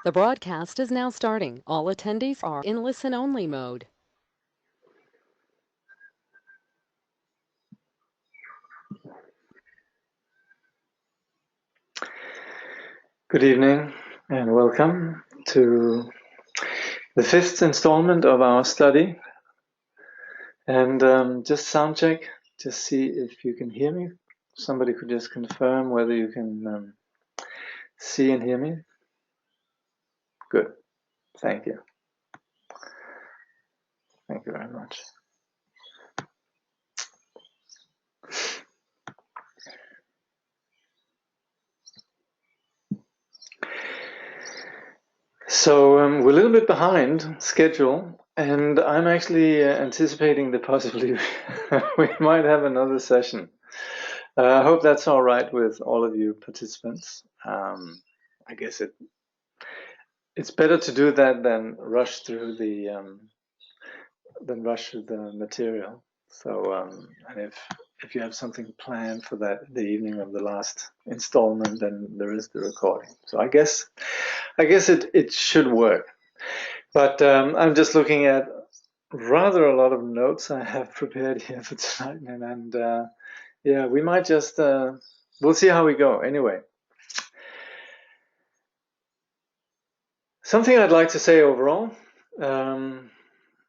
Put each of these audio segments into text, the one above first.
The broadcast is now starting. All attendees are in listen-only mode. Good evening and welcome to the fifth installment of our study. And just sound check, just see if you can hear me. Somebody could just confirm whether you can see and hear me. Good, thank you. Thank you very much. So we're a little bit behind schedule, and I'm actually anticipating that possibly we might have another session. I hope that's all right with all of you participants. I guess it's better to do that than rush through the material. So and if you have something planned for that the evening of the last installment, then there is the recording. So I guess it should work. But I'm just looking at rather a lot of notes I have prepared here for tonight, and yeah, we might just we'll see how we go. Anyway, something I'd like to say overall.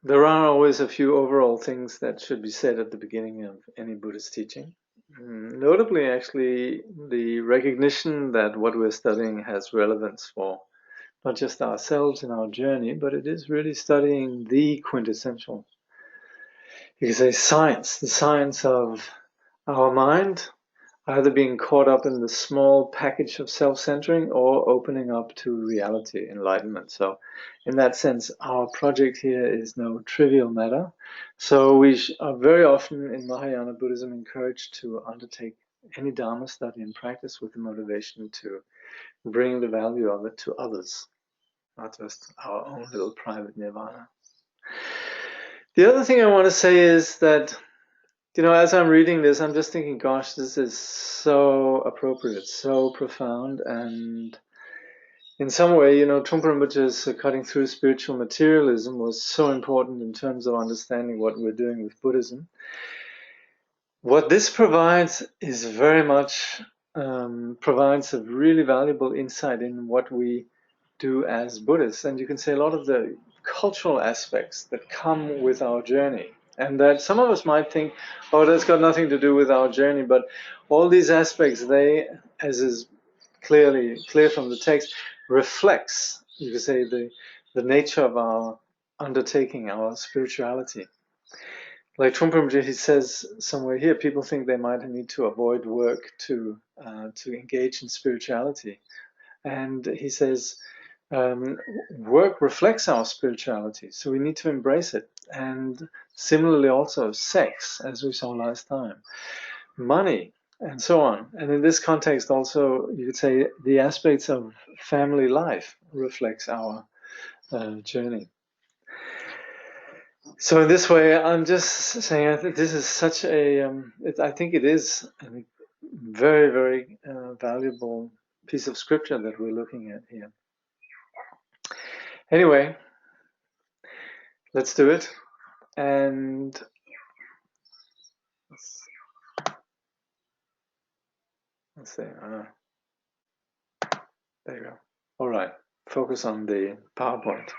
There are always a few overall things that should be said at the beginning of any Buddhist teaching. Notably, actually, the recognition that what we're studying has relevance for not just ourselves in our journey, but it is really studying the quintessential, you could say, science, the science of our mind, either being caught up in the small package of self-centering or opening up to reality, enlightenment. So in that sense, our project here is no trivial matter. So we are very often in Mahayana Buddhism encouraged to undertake any Dharma study and practice with the motivation to bring the value of it to others, not just our own little private nirvana. The other thing I want to say is that, you know, as I'm reading this, I'm just thinking, gosh, this is so appropriate, so profound, and in some way, you know, Trungpa Rinpoche's cutting through spiritual materialism was so important in terms of understanding what we're doing with Buddhism. What this provides is very much provides a really valuable insight in what we do as Buddhists, and you can say a lot of the cultural aspects that come with our journey. And that some of us might think, oh, that's got nothing to do with our journey, but all these aspects, they, as is clear from the text, reflects, you could say, the nature of our undertaking, our spirituality. Like Trungpa Rinpoche, he says somewhere here, people think they might need to avoid work to engage in spirituality. And he says, work reflects our spirituality, so we need to embrace it. And similarly also sex, as we saw last time, money, and so on. And in this context also, you could say the aspects of family life reflects our journey. So in this way, I'm just saying, I think this is such a, I think it is a very, very valuable piece of scripture that we're looking at here. Anyway, let's do it. And let's see. There you go. All right. Focus on the PowerPoint,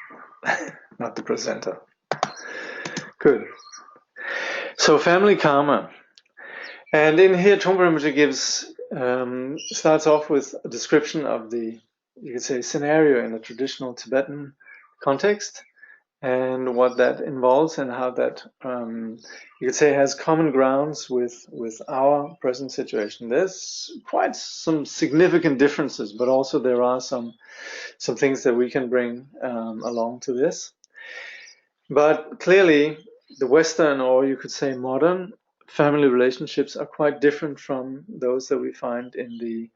not the presenter. Good. So family karma. And in here, Trungpa Rinpoche gives, starts off with a description of the, you could say, scenario in a traditional Tibetan context, and what that involves, and how that, you could say, has common grounds with our present situation. There's quite some significant differences, but also there are some things that we can bring along to this. But clearly, the Western, or you could say modern, family relationships are quite different from those that we find in the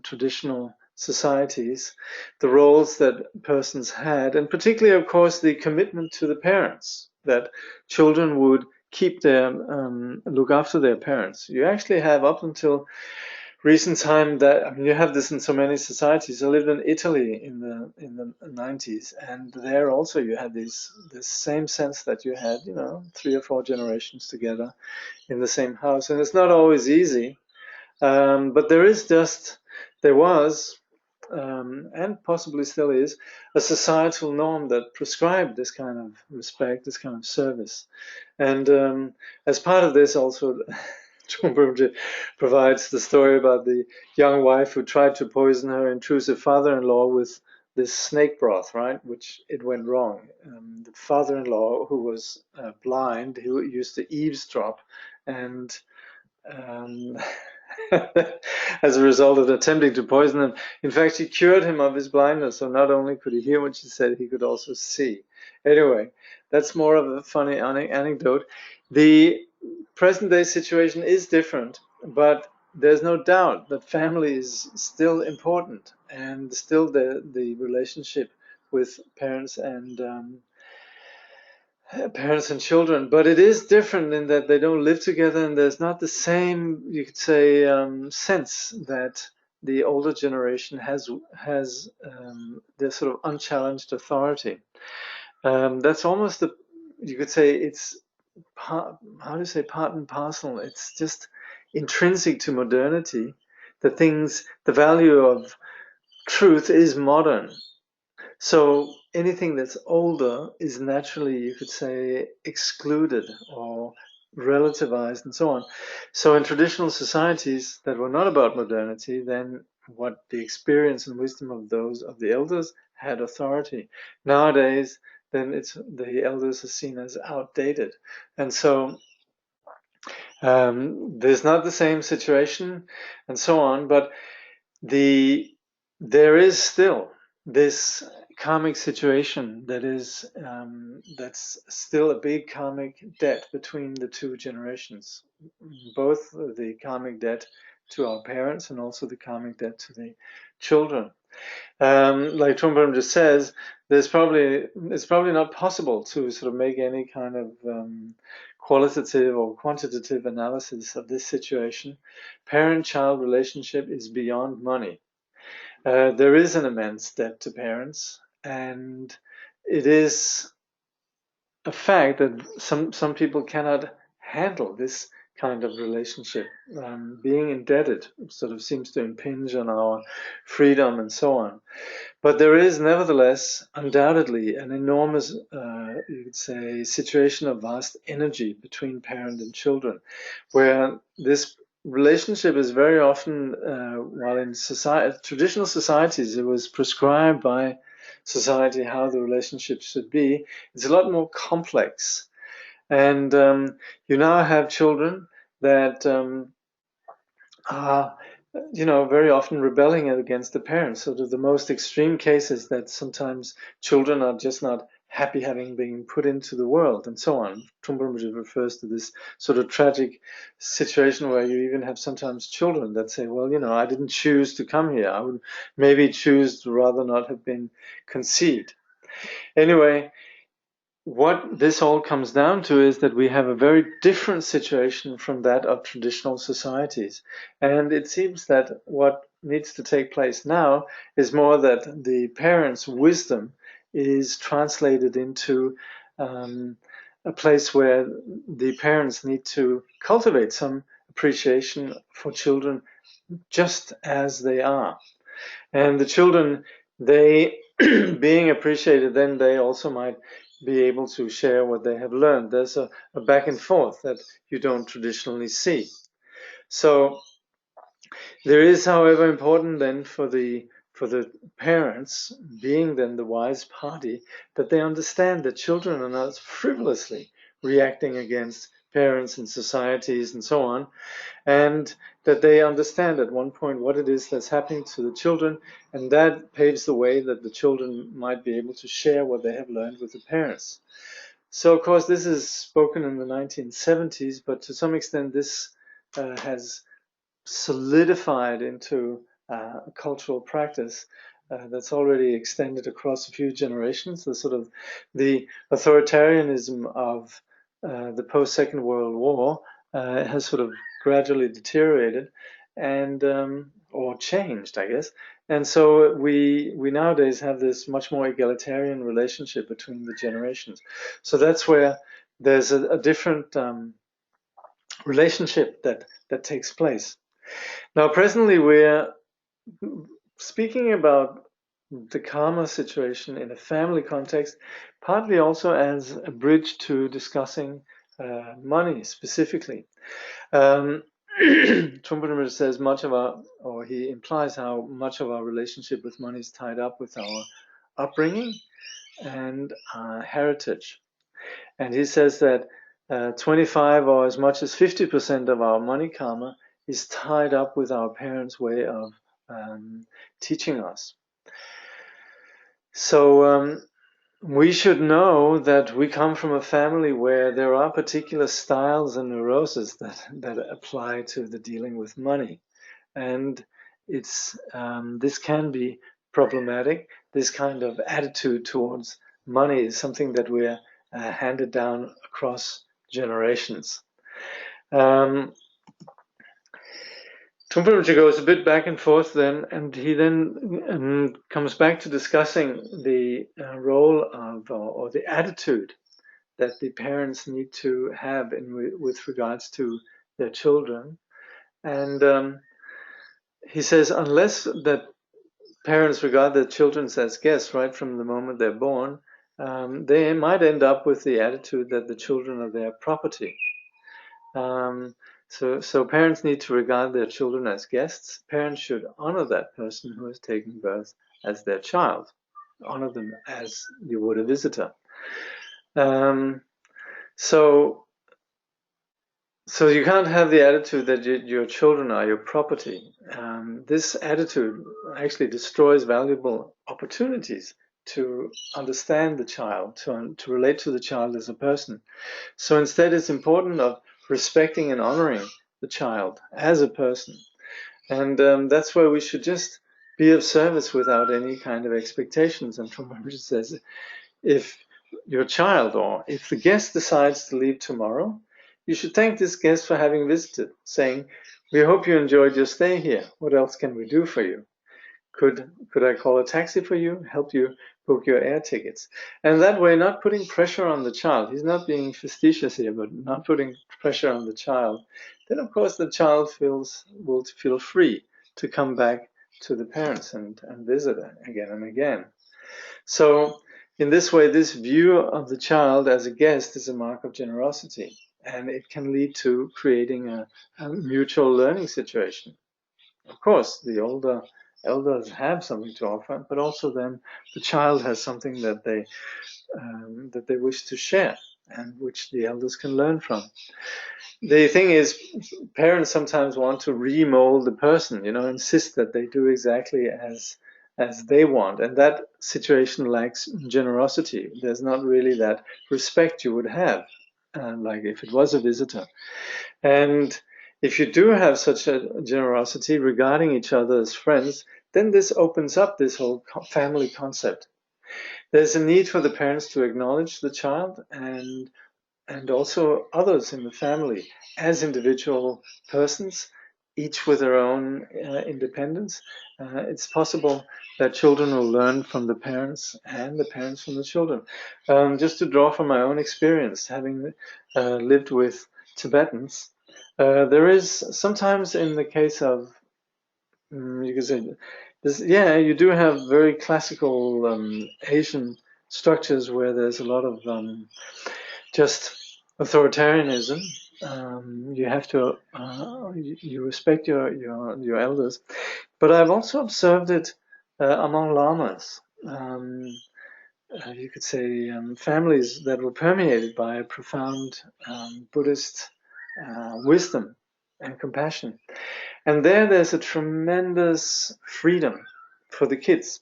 traditional societies, the roles that persons had, and particularly, of course, the commitment to the parents, that children would keep their, look after their parents. You actually have, up until recent time that, I mean, you have this in so many societies. I lived in Italy in the 90s, and there also you had this same sense that you had, 3 or 4 generations together in the same house, and it's not always easy. But there was, and possibly still is, a societal norm that prescribed this kind of respect, this kind of service. And as part of this, also, Trungpa Rinpoche provides the story about the young wife who tried to poison her intrusive father-in-law with this snake broth, right? Which it went wrong. The father-in-law, who was blind, who used to eavesdrop, and um, as a result of attempting to poison him. In fact, she cured him of his blindness, so not only could he hear what she said, he could also see. Anyway, that's more of a funny anecdote. The present day situation is different, but there's no doubt that family is still important, and still the relationship with parents and children, but it is different in that they don't live together, and there's not the same, you could say, sense that the older generation has this sort of unchallenged authority. That's almost you could say it's part and parcel. It's just intrinsic to modernity. The value of truth is modern. So anything that's older is naturally, you could say, excluded or relativized and so on. So in traditional societies that were not about modernity, then what the experience and wisdom of the elders had authority. Nowadays, then the elders are seen as outdated. And so there's not the same situation and so on, but there is still this karmic situation that's still a big karmic debt between the 2 generations, both the karmic debt to our parents and also the karmic debt to the children. Like Trungpa just says, it's probably not possible to sort of make any kind of qualitative or quantitative analysis of this situation. Parent-child relationship is beyond money. There is an immense debt to parents, and it is a fact that some people cannot handle this kind of relationship. Being indebted sort of seems to impinge on our freedom and so on. But there is nevertheless undoubtedly an enormous, you could say, situation of vast energy between parent and children, where this relationship is very often, while in traditional societies it was prescribed by society how the relationship should be, it's a lot more complex. And you now have children that are, very often rebelling against the parents. So the most extreme cases that sometimes children are just not happy having been put into the world and so on. Trungpa Rinpoche refers to this sort of tragic situation where you even have sometimes children that say, well, I didn't choose to come here. I would maybe choose to rather not have been conceived. Anyway, what this all comes down to is that we have a very different situation from that of traditional societies. And it seems that what needs to take place now is more that the parents' wisdom is translated into a place where the parents need to cultivate some appreciation for children just as they are. And the children, they being appreciated, then they also might be able to share what they have learned. There's a back and forth that you don't traditionally see. So there is, however, important then for the parents, being then the wise party, that they understand that children are not frivolously reacting against parents and societies and so on, and that they understand at one point what it is that's happening to the children, and that paves the way that the children might be able to share what they have learned with the parents. So, of course, this is spoken in the 1970s, but to some extent this has solidified into a cultural practice that's already extended across a few generations. The authoritarianism of the post-Second World War has sort of gradually deteriorated, and or changed, I guess. And so we nowadays have this much more egalitarian relationship between the generations. So that's where there's a different relationship that takes place. Now, presently, we're speaking about the karma situation in a family context, partly also as a bridge to discussing money specifically. Trungpa Rinpoche says much of our, or he implies how much of our relationship with money is tied up with our upbringing and heritage. And he says that 25 or as much as 50% of our money karma is tied up with our parents' way of teaching us. So we should know that we come from a family where there are particular styles and neuroses that apply to the dealing with money. And it's this can be problematic. This kind of attitude towards money is something that we're handed down across generations. Trungpa Rinpoche goes a bit back and forth then, and he then comes back to discussing the role of, or the attitude that the parents need to have with regards to their children. And he says, unless that parents regard their children as guests right from the moment they're born, they might end up with the attitude that the children are their property. So parents need to regard their children as guests. Parents should honor that person who has taken birth as their child. Honor them as you would a visitor. So you can't have the attitude that your children are your property. This attitude actually destroys valuable opportunities to understand the child, to relate to the child as a person. So instead, it's important of respecting and honoring the child as a person. And that's where we should just be of service without any kind of expectations. And Trungpa Rinpoche says, if your child or if the guest decides to leave tomorrow, you should thank this guest for having visited, saying, we hope you enjoyed your stay here. What else can we do for you? Could I call a taxi for you, help you book your air tickets? And that way, not putting pressure on the child. He's not being facetious here, but not putting pressure on the child. Then, of course, the child will feel free to come back to the parents and visit again and again. So in this way, this view of the child as a guest is a mark of generosity, and it can lead to creating a mutual learning situation. Of course, the older elders have something to offer, but also then the child has something that they wish to share and which the elders can learn from. The thing is, parents sometimes want to remold the person, insist that they do exactly as they want, and that situation lacks generosity. There's not really that respect you would have, like if it was a visitor. And if you do have such a generosity regarding each other as friends, then this opens up this whole family concept. There's a need for the parents to acknowledge the child and also others in the family as individual persons, each with their own independence. It's possible that children will learn from the parents and the parents from the children. Just to draw from my own experience, having lived with Tibetans, there is sometimes in the case of, you could say, you do have very classical Asian structures where there's a lot of just authoritarianism. You have to you respect your elders, but I've also observed it among lamas. You could say families that were permeated by a profound Buddhist wisdom and compassion, and there's a tremendous freedom for the kids.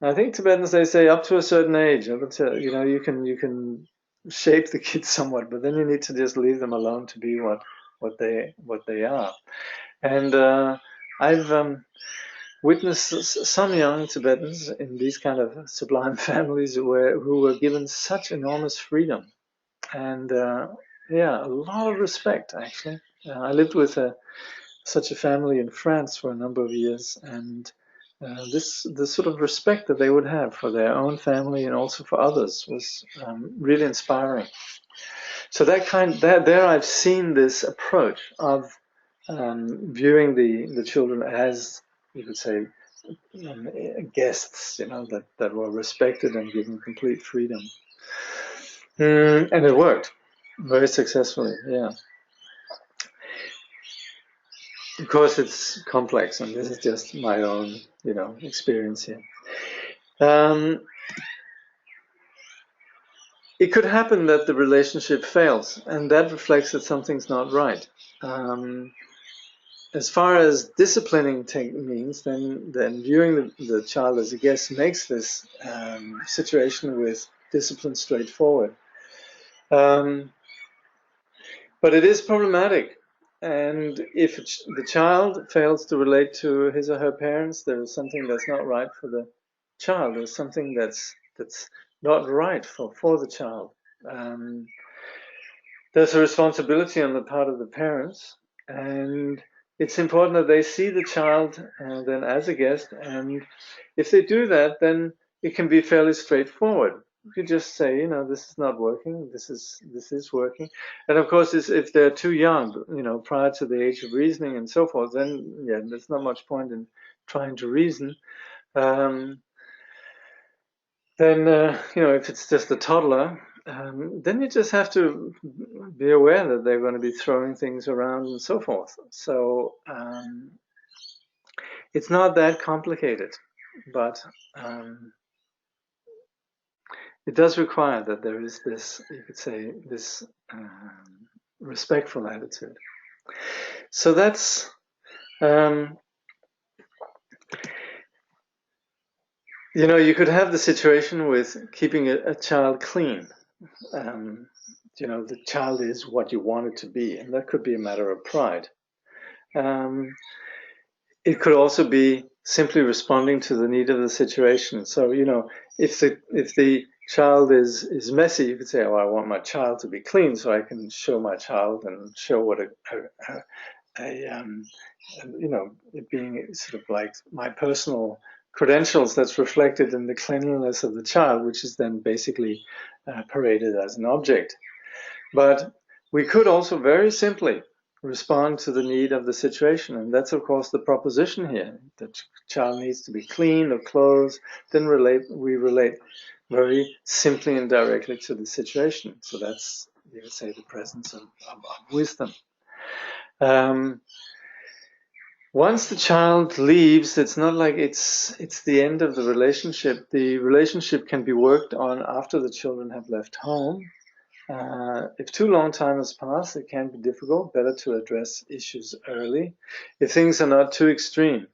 I think Tibetans, they say up to a certain age, you can shape the kids somewhat, but then you need to just leave them alone to be what they are. And I've witnessed some young Tibetans in these kind of sublime families who were given such enormous freedom, and a lot of respect actually. I lived with a such a family in France for a number of years, and the sort of respect that they would have for their own family and also for others was really inspiring. So there I've seen this approach of viewing the children as, you could say, guests, that were respected and given complete freedom. And it worked very successfully, yeah. Of course, it's complex, and this is just my own, experience here. It could happen that the relationship fails, and that reflects that something's not right. As far as disciplining means, then viewing the child as a guest makes this situation with discipline straightforward. But it is problematic, and if the child fails to relate to his or her parents, there is something that's not right for the child. There's something that's not right for the child. There's a responsibility on the part of the parents, and it's important that they see the child then as a guest, and if they do that, then it can be fairly straightforward. You just say, this is not working, this is working. And of course, if they're too young, prior to the age of reasoning and so forth, then there's not much point in trying to reason. Then, if it's just a toddler, then you just have to be aware that they're going to be throwing things around and so forth. So it's not that complicated, but it does require that there is this, you could say, this respectful attitude. So that's you could have the situation with keeping a child clean. The child is what you want it to be, and that could be a matter of pride. It could also be simply responding to the need of the situation. So, if the child is messy, you could say, "Oh, I want my child to be clean, so I can show my child and show what it being sort of like my personal credentials that's reflected in the cleanliness of the child, which is then basically paraded as an object." But we could also very simply respond to the need of the situation, and that's of course the proposition here. The child needs to be clean of clothes. Then we relate very simply and directly to the situation. So that's, you would say, the presence of wisdom. Once the child leaves, it's not like it's the end of the relationship. The relationship can be worked on after the children have left home. If too long time has passed, it can be difficult. Better to address issues early. If things are not too extreme,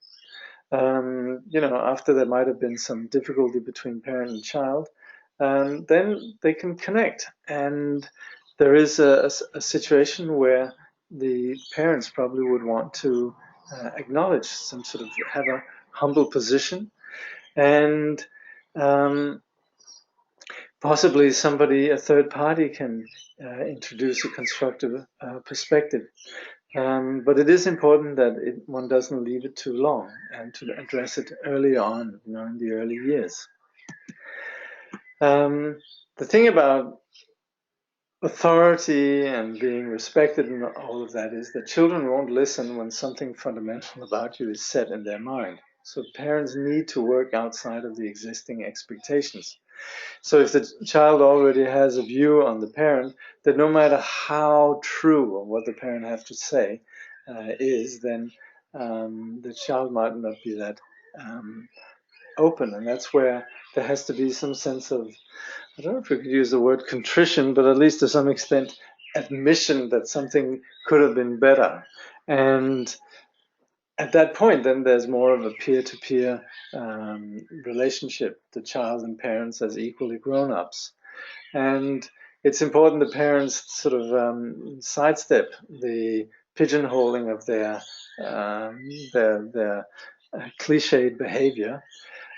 after there might have been some difficulty between parent and child, then they can connect. And there is a situation where the parents probably would want to acknowledge some sort of, have a humble position, and possibly a third party can introduce a constructive perspective. But it is important that one doesn't leave it too long, and to address it early on, in the early years. The thing about authority and being respected and all of that is that children won't listen when something fundamental about you is set in their mind. So parents need to work outside of the existing expectations. So if the child already has a view on the parent, that no matter how true or what the parent have to say is, then the child might not be that open. And that's where there has to be some sense of, I don't know if we could use the word contrition, but at least to some extent admission that something could have been better. And at that point, then there's more of a peer-to-peer relationship, the child and parents as equally grown-ups. And it's important the parents sort of sidestep the pigeonholing of their cliched behavior.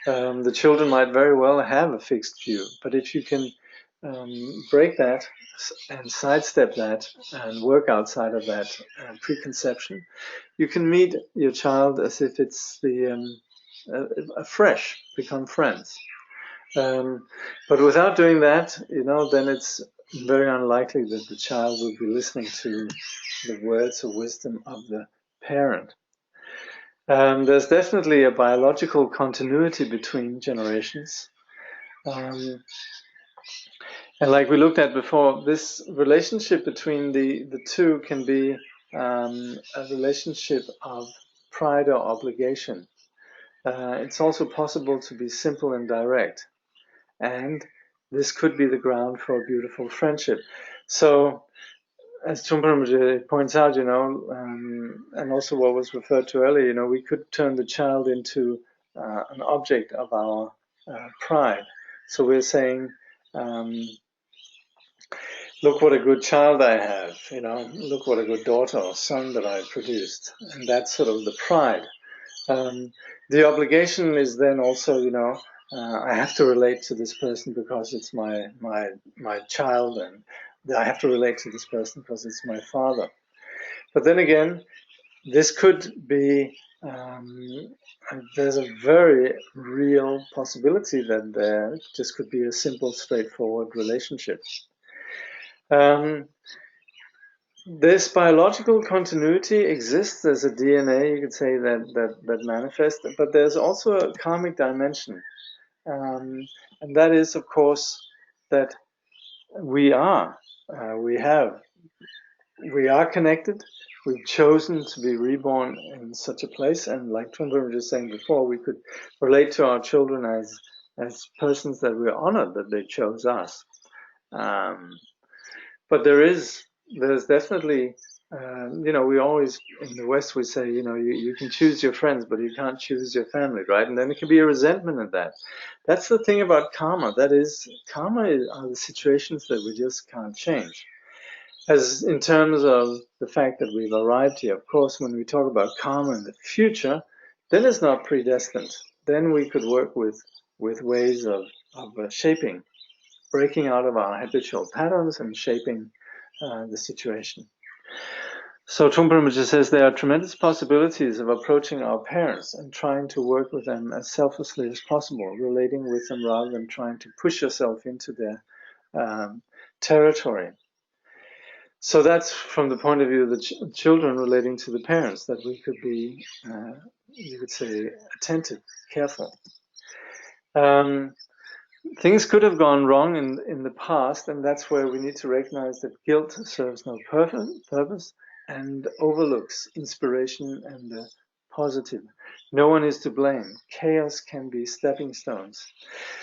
The children might very well have a fixed view, but if you can break that and sidestep that and work outside of that preconception, you can meet your child as if it's fresh, become friends. But without doing that, then it's very unlikely that the child will be listening to the words of wisdom of the parent. There's definitely a biological continuity between generations. And like we looked at before, this relationship between the two can be a relationship of pride or obligation. It's also possible to be simple and direct. And this could be the ground for a beautiful friendship. So, as Trungpa Rinpoche points out, and also what was referred to earlier, we could turn the child into an object of our pride. So we're saying, look what a good child I have, look what a good daughter or son that I produced. And that's sort of the pride. The obligation is then also, I have to relate to this person because it's my child, and I have to relate to this person because it's my father. But then again, this could be, there's a very real possibility that there just could be a simple, straightforward relationship. This biological continuity exists as a DNA, you could say, that manifests, but there's also a karmic dimension. And that is, of course, that we are connected. We've chosen to be reborn in such a place, and like Trungpa was just saying before, we could relate to our children as persons that we're honored that they chose us. But there's definitely, we always, in the West, we say, you can choose your friends, but you can't choose your family, right? And then there can be a resentment of that. That's the thing about karma. That is, karma are the situations that we just can't change. As in terms of the fact that we've arrived here, of course, when we talk about karma in the future, then it's not predestined. Then we could work with ways of shaping, breaking out of our habitual patterns and shaping the situation. So Trungpa Rinpoche says there are tremendous possibilities of approaching our parents and trying to work with them as selflessly as possible, relating with them rather than trying to push yourself into their territory. So that's from the point of view of the children relating to the parents, that we could be, you could say, attentive, careful. Things could have gone wrong in the past, and that's where we need to recognize that guilt serves no purpose and overlooks inspiration and the positive. No one is to blame. Chaos can be stepping stones.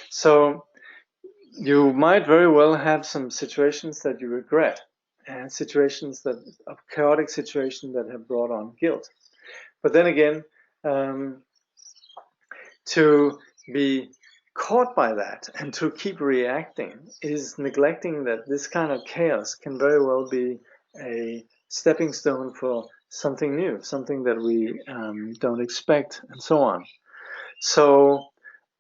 So you might very well have some situations that you regret, and situations of chaotic situations that have brought on guilt. But then again, to be caught by that and to keep reacting is neglecting that this kind of chaos can very well be a stepping stone for something new, something that we don't expect, and so on. So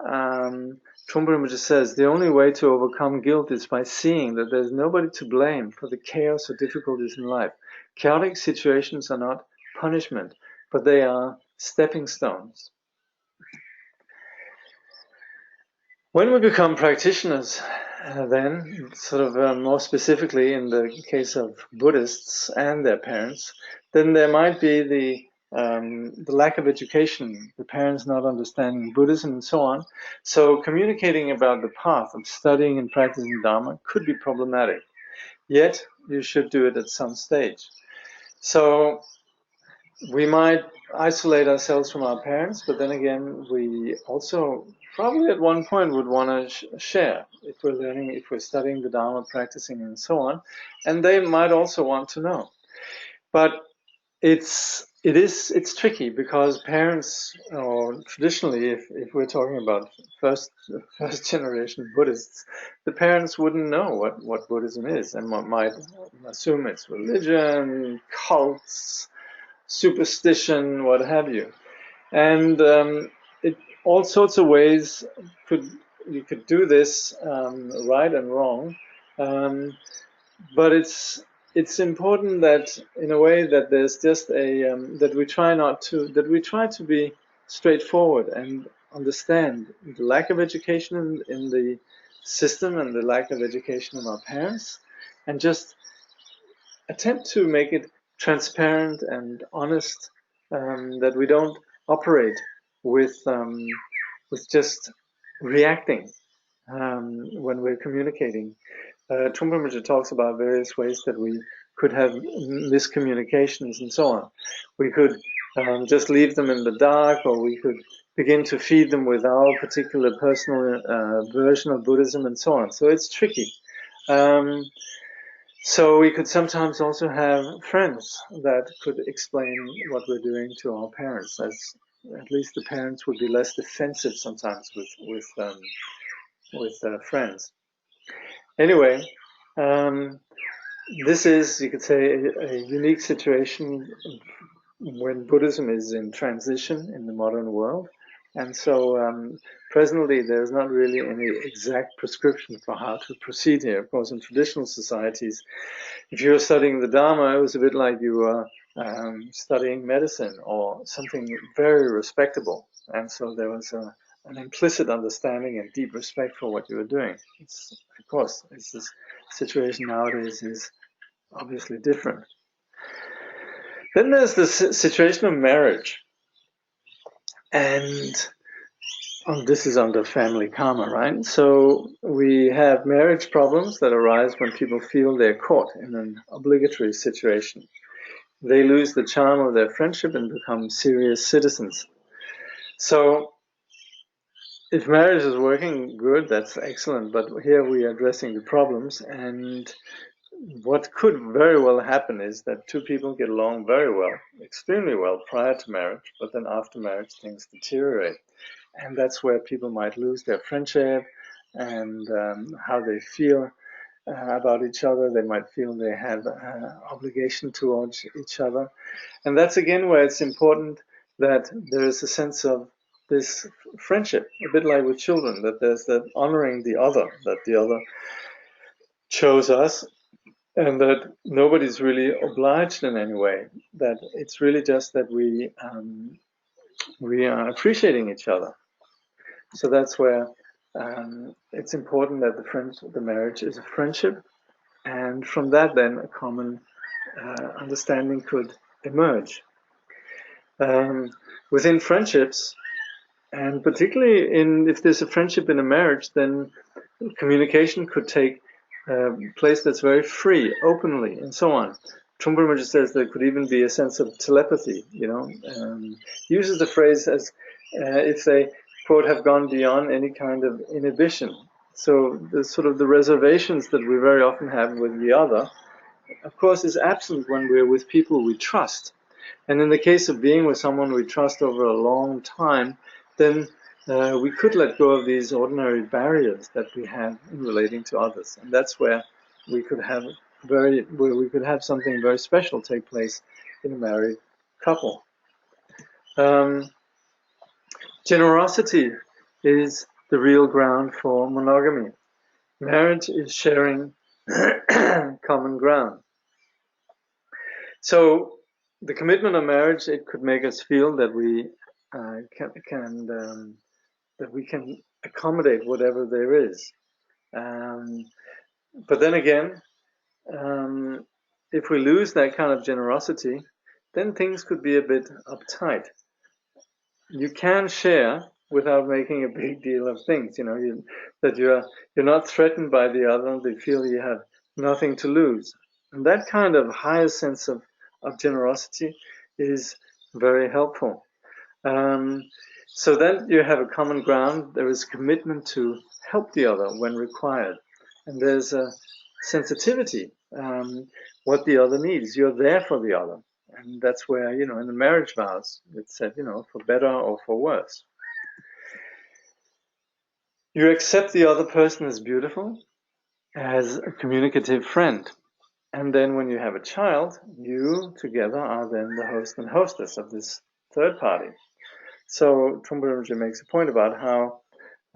Trungpa Rinpoche says the only way to overcome guilt is by seeing that there's nobody to blame for the chaos or difficulties in life. Chaotic situations are not punishment, but they are stepping stones. When we become practitioners, then, sort of more specifically in the case of Buddhists and their parents, then there might be the lack of education, the parents not understanding Buddhism and so on. So communicating about the path of studying and practicing Dharma could be problematic. Yet, you should do it at some stage. So we might isolate ourselves from our parents, but then again, we also probably at one point would want to share if we're learning, if we're studying the Dharma, practicing, and so on. And they might also want to know. But it's tricky because parents, or traditionally, if we're talking about first generation Buddhists, the parents wouldn't know what Buddhism is and might assume it's religion, cults, superstition, what have you. And all sorts of ways you could do this right and wrong. But it's important that, in a way, that there's just that we try to be straightforward and understand the lack of education in the system and the lack of education of our parents, and just attempt to make it transparent and honest, that we don't operate with just reacting when we're communicating. Trungpa Rinpoche talks about various ways that we could have miscommunications and so on. We could just leave them in the dark, or we could begin to feed them with our particular personal version of Buddhism and so on. So it's tricky. So we could sometimes also have friends that could explain what we're doing to our parents, as at least the parents would be less defensive sometimes with friends. Anyway, this is, you could say, a unique situation when Buddhism is in transition in the modern world. And so presently there's not really any exact prescription for how to proceed here. Of course, in traditional societies, if you were studying the Dharma, it was a bit like you were studying medicine or something very respectable. And so there was an implicit understanding and deep respect for what you were doing. Of course, this situation nowadays is obviously different. Then there's the situation of marriage. And this is under family karma, right? So we have marriage problems that arise when people feel they're caught in an obligatory situation. They lose the charm of their friendship and become serious citizens. So if marriage is working, good, that's excellent. But here we are addressing the problems, and what could very well happen is that two people get along very well, extremely well prior to marriage, but then after marriage things deteriorate. And that's where people might lose their friendship and how they feel about each other. They might feel they have obligation towards each other. And that's again where it's important that there is a sense of this friendship, a bit like with children, that there's that honoring the other, that the other chose us, and that nobody's really obliged in any way. That it's really just that we are appreciating each other. So that's where it's important that the marriage is a friendship, and from that then a common understanding could emerge. Within friendships, and particularly if there's a friendship in a marriage, then communication could take place that's very free, openly, and so on. Trungpa Rinpoche says there could even be a sense of telepathy, uses the phrase as if they, quote, have gone beyond any kind of inhibition. So the sort of the reservations that we very often have with the other, of course, is absent when we're with people we trust. And in the case of being with someone we trust over a long time, then we could let go of these ordinary barriers that we have in relating to others. And that's where we could have something very special take place in a married couple. Generosity is the real ground for monogamy. Marriage is sharing common ground. So the commitment of marriage, it could make us feel that we can accommodate whatever there is. But then again, if we lose that kind of generosity, then things could be a bit uptight. You can share without making a big deal of things, that you're not threatened by the other, they feel you have nothing to lose. And that kind of higher sense of generosity is very helpful. So then you have a common ground, there is commitment to help the other when required. And there's a sensitivity, what the other needs. You're there for the other. And that's where, in the marriage vows, it's said, for better or for worse. You accept the other person as beautiful, as a communicative friend. And then when you have a child, you together are then the host and hostess of this third party. So Trungpa Rinpoche makes a point about how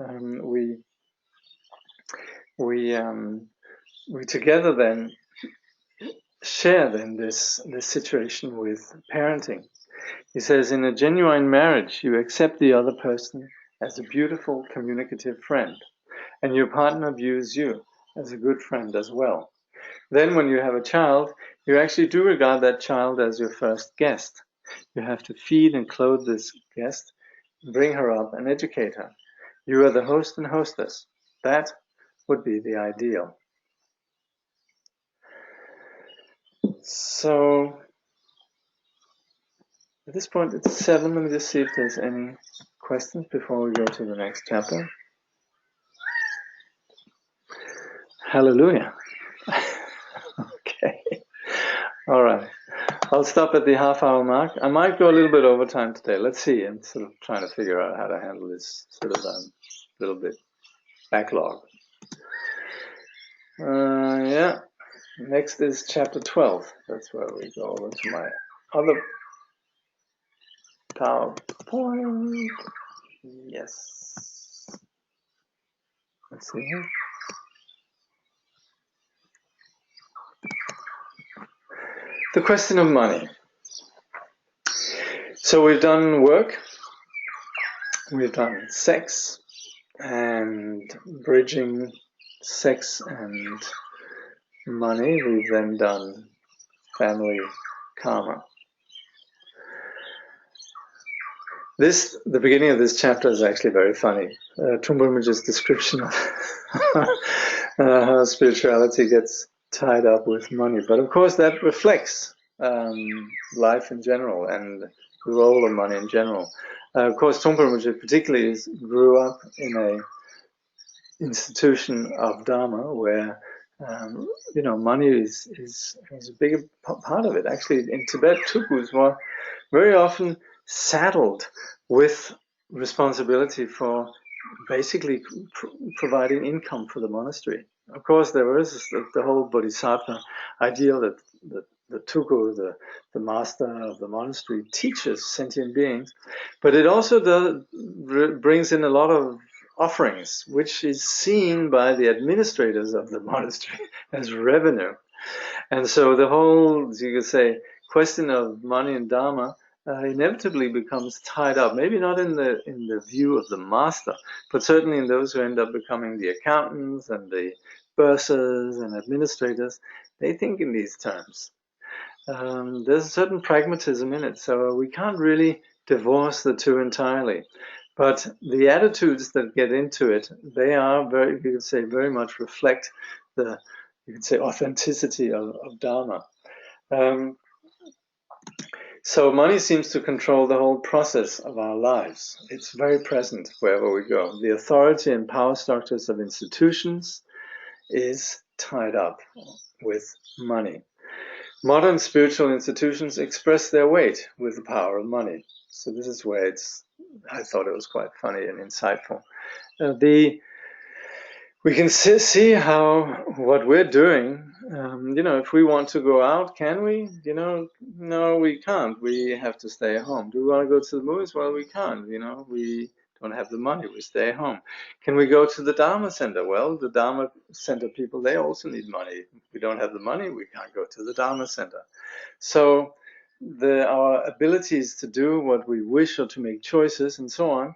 we we together then share then this situation with parenting. He says, in a genuine marriage, you accept the other person as a beautiful, communicative friend, and your partner views you as a good friend as well. Then when you have a child, you actually do regard that child as your first guest. You have to feed and clothe this guest, bring her up and educate her. You are the host and hostess. That would be the ideal. So at this point it's 7. Let me just see if there's any questions before we go to the next chapter. Hallelujah. Okay. All right. I'll stop at the half-hour mark. I might go a little bit over time today. Let's see. I'm sort of trying to figure out how to handle this sort of little bit backlog. Yeah. Next is chapter 12. That's where we go over to my other PowerPoint. Yes. Let's see here. The question of money. So we've done work, we've done sex, and bridging sex and money. We've then done family karma. The beginning of this chapter is actually very funny. Trungpa Rinpoche's description of how spirituality gets tied up with money. But of course that reflects life in general and the role of money in general. Of course, Trungpa Rinpoche particularly grew up in an institution of Dharma where money is a big part of it. Actually, in Tibet, tukus were very often saddled with responsibility for basically providing income for the monastery. Of course, there was the whole bodhisattva ideal that the tuku, the master of the monastery, teaches sentient beings, but it also brings in a lot of offerings, which is seen by the administrators of the monastery as revenue. And so the whole, you could say, question of money and Dharma inevitably becomes tied up, maybe not in the view of the master, but certainly in those who end up becoming the accountants and the bursars and administrators. They think in these terms. There's a certain pragmatism in it, so we can't really divorce the two entirely. But the attitudes that get into it, they are very, you could say, very much reflect the, you could say, authenticity of Dharma. So money seems to control the whole process of our lives. It's very present wherever we go. The authority and power structures of institutions is tied up with money. Modern spiritual institutions express their weight with the power of money. So this is where I thought it was quite funny and insightful. We can see how what we're doing, if we want to go out, can we? No, we can't. We have to stay at home. Do we want to go to the movies? Well, we can't. We don't have the money. We stay at home. Can we go to the Dharma Center? Well, the Dharma Center people, they also need money. If we don't have the money, we can't go to the Dharma Center. So our abilities to do what we wish or to make choices and so on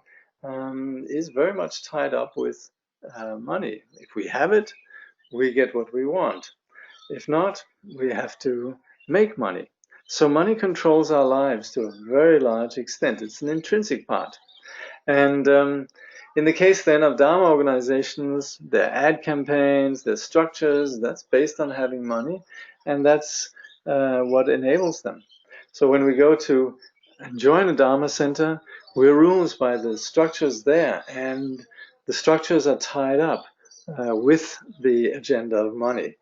is very much tied up with money. If we have it, we get what we want. If not, we have to make money. So money controls our lives to a very large extent. It's an intrinsic part. And in the case then of Dharma organizations, their ad campaigns, their structures, that's based on having money, and that's what enables them. So when we go to join a Dharma center, we're ruled by the structures there, and the structures are tied up with the agenda of money.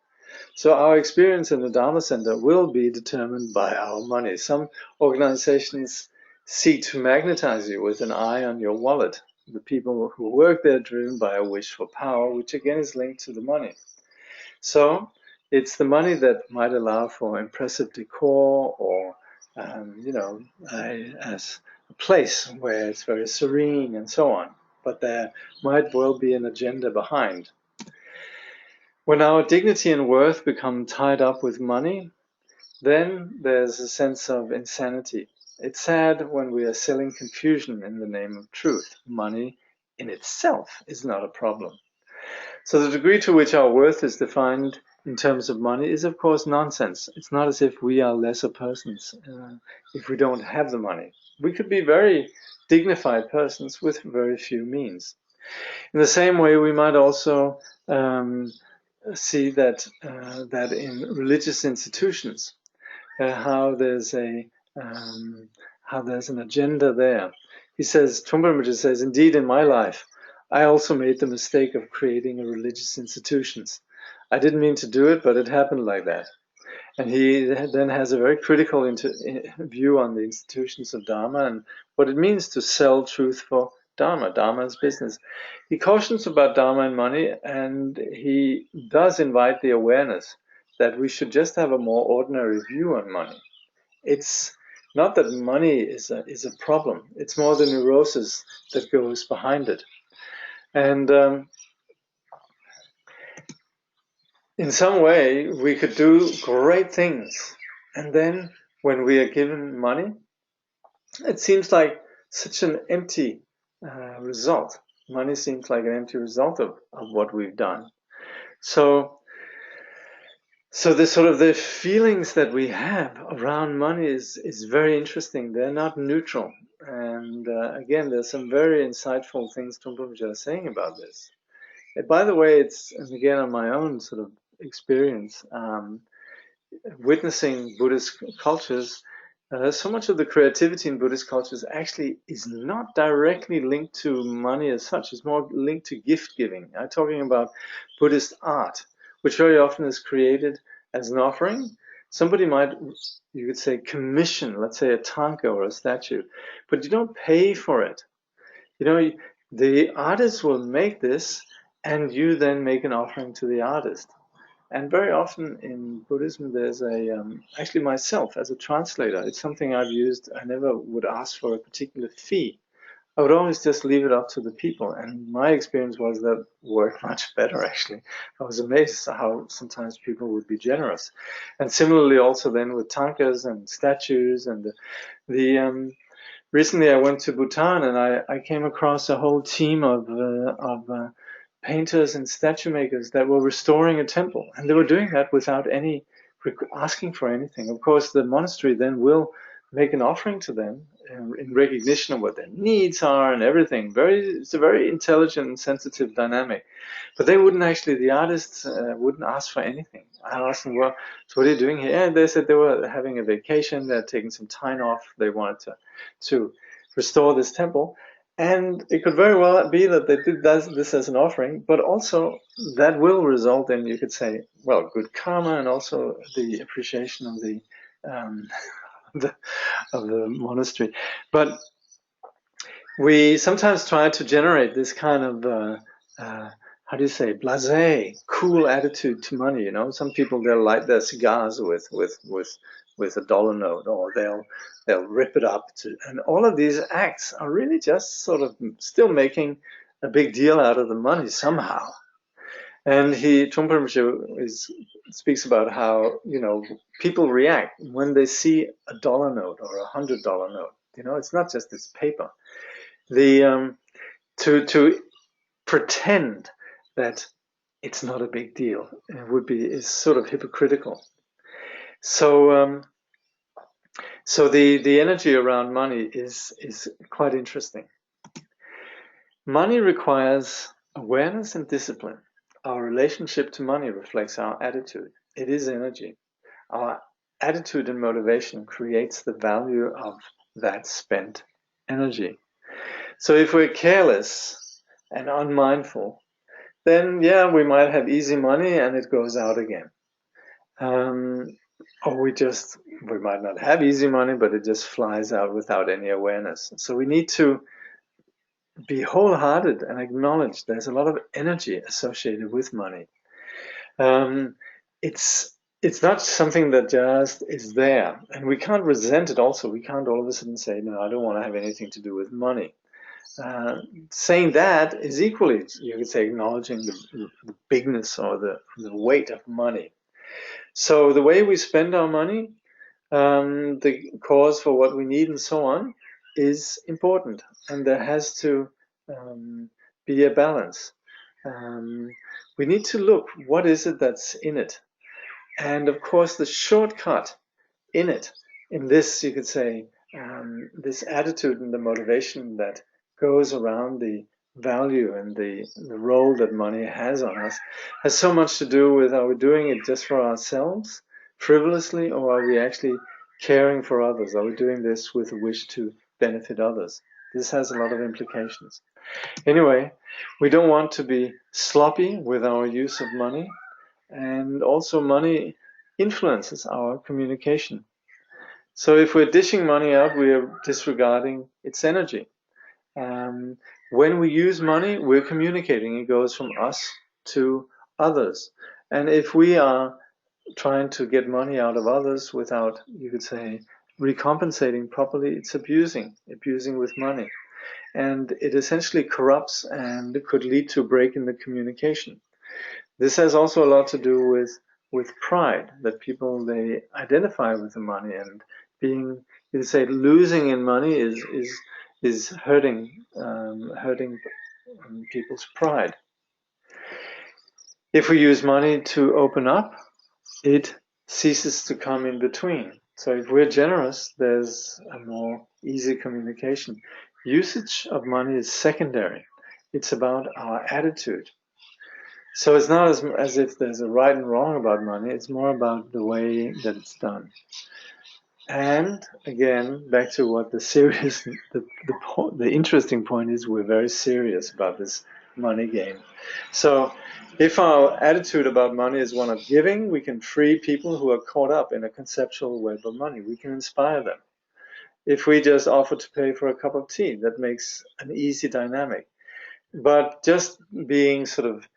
So our experience in the Dharma center will be determined by our money. Some organizations seek to magnetize you with an eye on your wallet. The people who work there are driven by a wish for power, which again is linked to the money. So it's the money that might allow for impressive decor or, as a place where it's very serene and so on. But there might well be an agenda behind. When our dignity and worth become tied up with money, then there's a sense of insanity. It's sad when we are selling confusion in the name of truth. Money in itself is not a problem. So the degree to which our worth is defined in terms of money is, of course, nonsense. It's not as if we are lesser persons if we don't have the money. We could be very dignified persons with very few means. In the same way, we might also see that in religious institutions, how there's an agenda there. He says, Trungpa Rinpoche says, indeed, in my life, I also made the mistake of creating a religious institutions. I didn't mean to do it, but it happened like that. And he then has a very critical view on the institutions of Dharma and what it means to sell truth for Dharma. Dharma is business. He cautions about Dharma and money, and he does invite the awareness that we should just have a more ordinary view on money. It's not that money is a problem. It's more the neurosis that goes behind it. And in some way, we could do great things. And then when we are given money, it seems like such an empty result. Money seems like an empty result of what we've done. So the sort of the feelings that we have around money is very interesting. They're not neutral. And again, there's some very insightful things Trungpa Rinpoche is saying about this. And by the way, and again on my own sort of experience, witnessing Buddhist cultures, so much of the creativity in Buddhist cultures actually is not directly linked to money as such. It's more linked to gift giving. I'm talking about Buddhist art, which very often is created as an offering. Somebody might, you could say, commission, let's say, a tanka or a statue, but you don't pay for it. You know, the artist will make this, and you then make an offering to the artist. And very often in Buddhism, there's actually myself as a translator, it's something I've used. I never would ask for a particular fee. I would always just leave it up to the people. And my experience was that worked much better, actually. I was amazed how sometimes people would be generous. And similarly also then with tankas and statues and recently I went to Bhutan and I came across a whole team of painters and statue makers that were restoring a temple, and they were doing that without any asking for anything. Of course, the monastery then will make an offering to them in recognition of what their needs are and everything. It's a very intelligent and sensitive dynamic. But they wouldn't actually, the artists wouldn't ask for anything. I asked them, well, so what are you doing here? And they said they were having a vacation, they're taking some time off, they wanted to restore this temple. And it could very well be that they did this as an offering, but also that will result in, you could say, well, good karma and also the appreciation of the monastery. But we sometimes try to generate this kind of how do you say, blasé, cool attitude to money. You know, some people, they'll light their cigars with a dollar note, or they'll rip it up and all of these acts are really just sort of still making a big deal out of the money somehow. And Trungpa Rinpoche speaks about how, you know, people react when they see a dollar note or $100 note. You know, it's not just this paper. To pretend that it's not a big deal is sort of hypocritical. So the energy around money is quite interesting. Money requires awareness and discipline. Our relationship to money reflects our attitude. It is energy. Our attitude and motivation creates the value of that spent energy. So if we're careless and unmindful, then yeah, we might have easy money and it goes out again. Or we might not have easy money, but it just flies out without any awareness. So we need to be wholehearted and acknowledge there's a lot of energy associated with money. It's not something that just is there, and we can't resent it also. We can't all of a sudden say, no, I don't want to have anything to do with money. saying that is equally, you could say, acknowledging the bigness or the weight of money. So the way we spend our money, the cause for what we need and so on, is important, and there has to be a balance. We need to look, what is it that's in it? And of course, the shortcut in it, in this, you could say, this attitude and the motivation that goes around the value and the role that money has on us, has so much to do with, are we doing it just for ourselves, frivolously, or are we actually caring for others? Are we doing this with a wish to benefit others? This has a lot of implications. Anyway, we don't want to be sloppy with our use of money, and also money influences our communication. So if we're dishing money out, we are disregarding its energy. When we use money, we're communicating. It goes from us to others. And if we are trying to get money out of others without, you could say, recompensating properly, it's abusing with money. And it essentially corrupts and could lead to a break in the communication. This has also a lot to do with pride, that people, they identify with the money, and being, you say, losing in money is hurting people's pride. If we use money to open up, it ceases to come in between. So if we're generous, there's a more easy communication. Usage of money is secondary. It's about our attitude. So it's not as if there's a right and wrong about money. It's more about the way that it's done. And again, back to what the interesting point is, we're very serious about this money game. So if our attitude about money is one of giving, we can free people who are caught up in a conceptual web of money. We can inspire them. If we just offer to pay for a cup of tea, that makes an easy dynamic. But just being sort of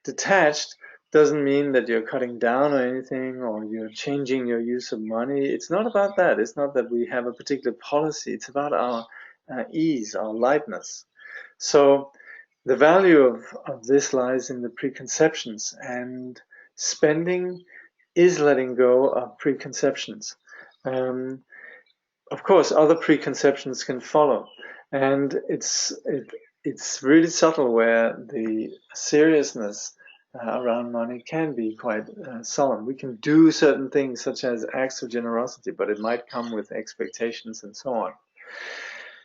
detached doesn't mean that you're cutting down on anything or you're changing your use of money. It's not about that. It's not that we have a particular policy. It's about our ease, our lightness. So the value of this lies in the preconceptions, and spending is letting go of preconceptions. Of course, other preconceptions can follow, and it's really subtle where the seriousness around money can be quite solemn. We can do certain things such as acts of generosity, but it might come with expectations and so on.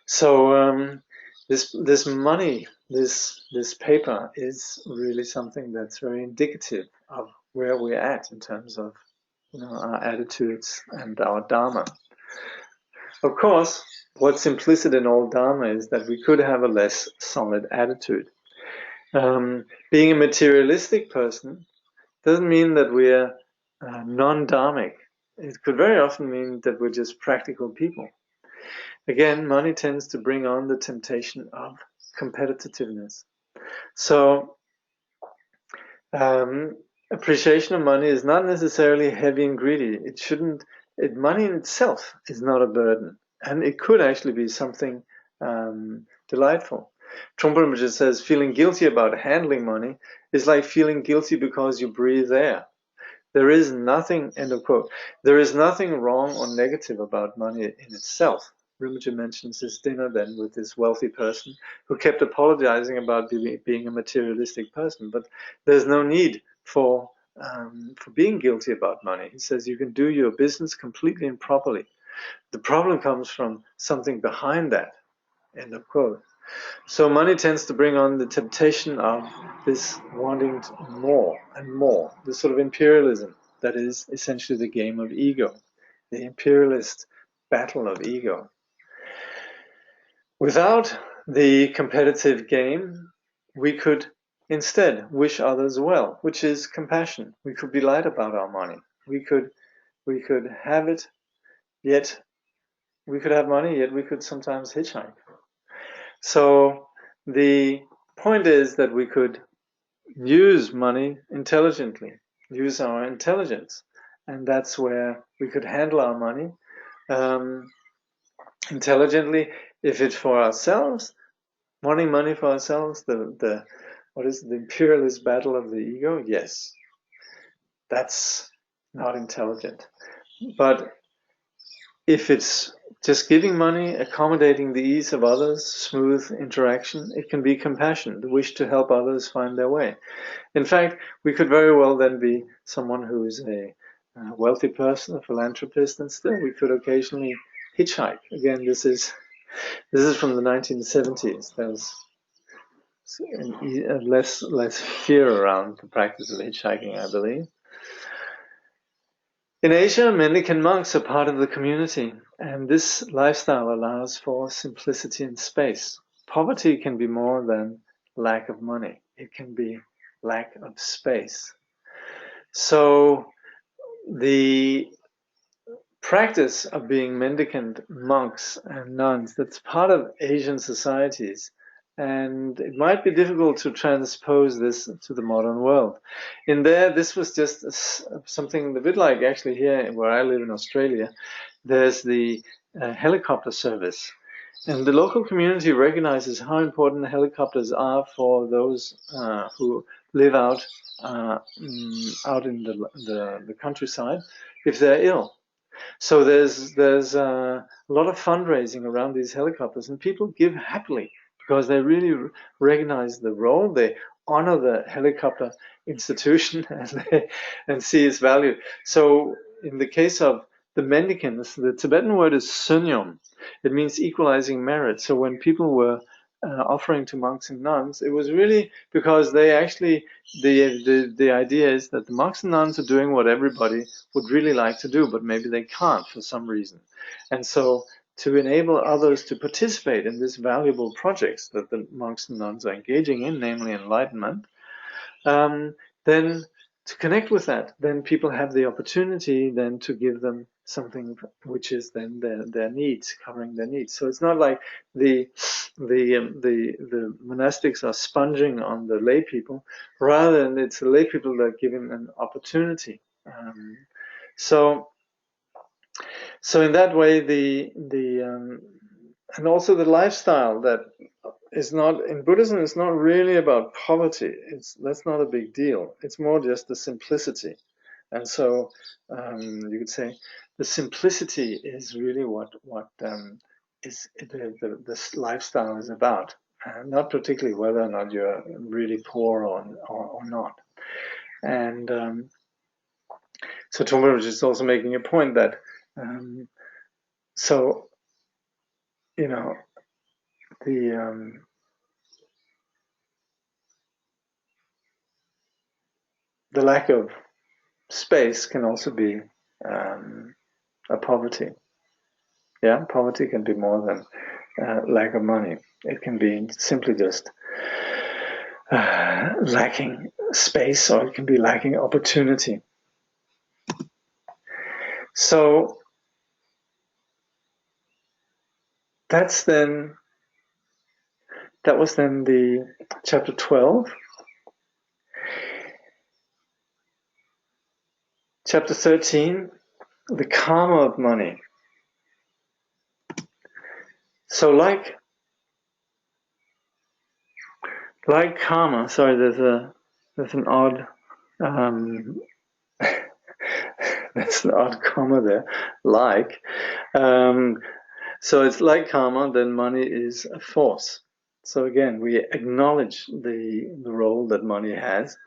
So this money, this paper, is really something that's very indicative of where we're at in terms of our attitudes and our dharma. Of course, what's implicit in all Dharma is that we could have a less solid attitude. Being a materialistic person doesn't mean that we're non-dharmic. It could very often mean that we're just practical people. Again, money tends to bring on the temptation of competitiveness. So appreciation of money is not necessarily heavy and greedy. Money in itself is not a burden, and it could actually be something delightful. Trungpa Rinpoche says feeling guilty about handling money is like feeling guilty because you breathe air. There is nothing, end of quote, there is nothing wrong or negative about money in itself. Rinpoche mentions this dinner then with this wealthy person who kept apologizing about being a materialistic person, but there's no need for being guilty about money. He says you can do your business completely and properly. The problem comes from something behind that, end of quote. So money tends to bring on the temptation of this wanting more and more, this sort of imperialism that is essentially the game of ego, the imperialist battle of ego. Without the competitive game, we could instead wish others well, which is compassion. We could be light about our money. We could have it, yet we could have money, yet we could sometimes hitchhike. So the point is that we could use money intelligently, use our intelligence, and that's where we could handle our money intelligently, If it's for ourselves, wanting money for ourselves, the what is it, the imperialist battle of the ego? Yes, that's not intelligent. But if it's just giving money, accommodating the ease of others, smooth interaction, it can be compassion, the wish to help others find their way. In fact, we could very well then be someone who is a wealthy person, a philanthropist, and still we could occasionally hitchhike. Again, this is from the 1970s. There was less fear around the practice of hitchhiking, I believe. In Asia, mendicant monks are part of the community, and this lifestyle allows for simplicity and space. Poverty can be more than lack of money. It can be lack of space. So the practice of being mendicant monks and nuns, that's part of Asian societies. And it might be difficult to transpose this to the modern world. In there, this was just something a bit like actually here where I live in Australia, there's the helicopter service. And the local community recognizes how important helicopters are for those who live out in the countryside if they're ill. So there's a lot of fundraising around these helicopters, and people give happily because they really recognize the role. They honor the helicopter institution and see its value. So in the case of the mendicants, the Tibetan word is sunyom. It means equalizing merit. So when people were offering to monks and nuns, it was really because they actually, the idea is that the monks and nuns are doing what everybody would really like to do, but maybe they can't for some reason. And so to enable others to participate in these valuable projects that the monks and nuns are engaging in, namely enlightenment, then to connect with that, then people have the opportunity then to give them something which is then their needs, covering their needs. So it's not like the monastics are sponging on the lay people, rather than it's the lay people that are given an opportunity. So in that way, and also the lifestyle that is not in Buddhism is not really about poverty. That's not a big deal. It's more just the simplicity, and so you could say the simplicity is really what is the lifestyle is about. Not particularly whether or not you're really poor or not. And so Trungpa Rinpoche is also making a point that so you know the lack of space can also be a poverty. Yeah, poverty can be more than lack of money. It can be simply just lacking space, or it can be lacking opportunity. So that was then the chapter 12. Chapter 13, the karma of money. So like karma, sorry, there's an odd that's an odd comma there. So it's like karma, then money is a force. So again, we acknowledge the role that money has.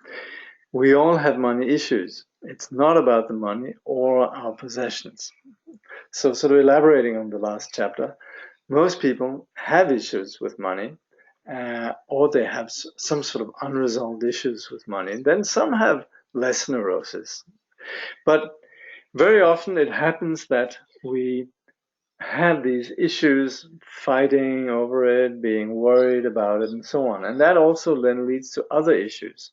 We all have money issues. It's not about the money or our possessions. So sort of elaborating on the last chapter, most people have issues with money, or they have some sort of unresolved issues with money. Then some have less neurosis. But very often it happens that we have these issues, fighting over it, being worried about it, and so on. And that also then leads to other issues.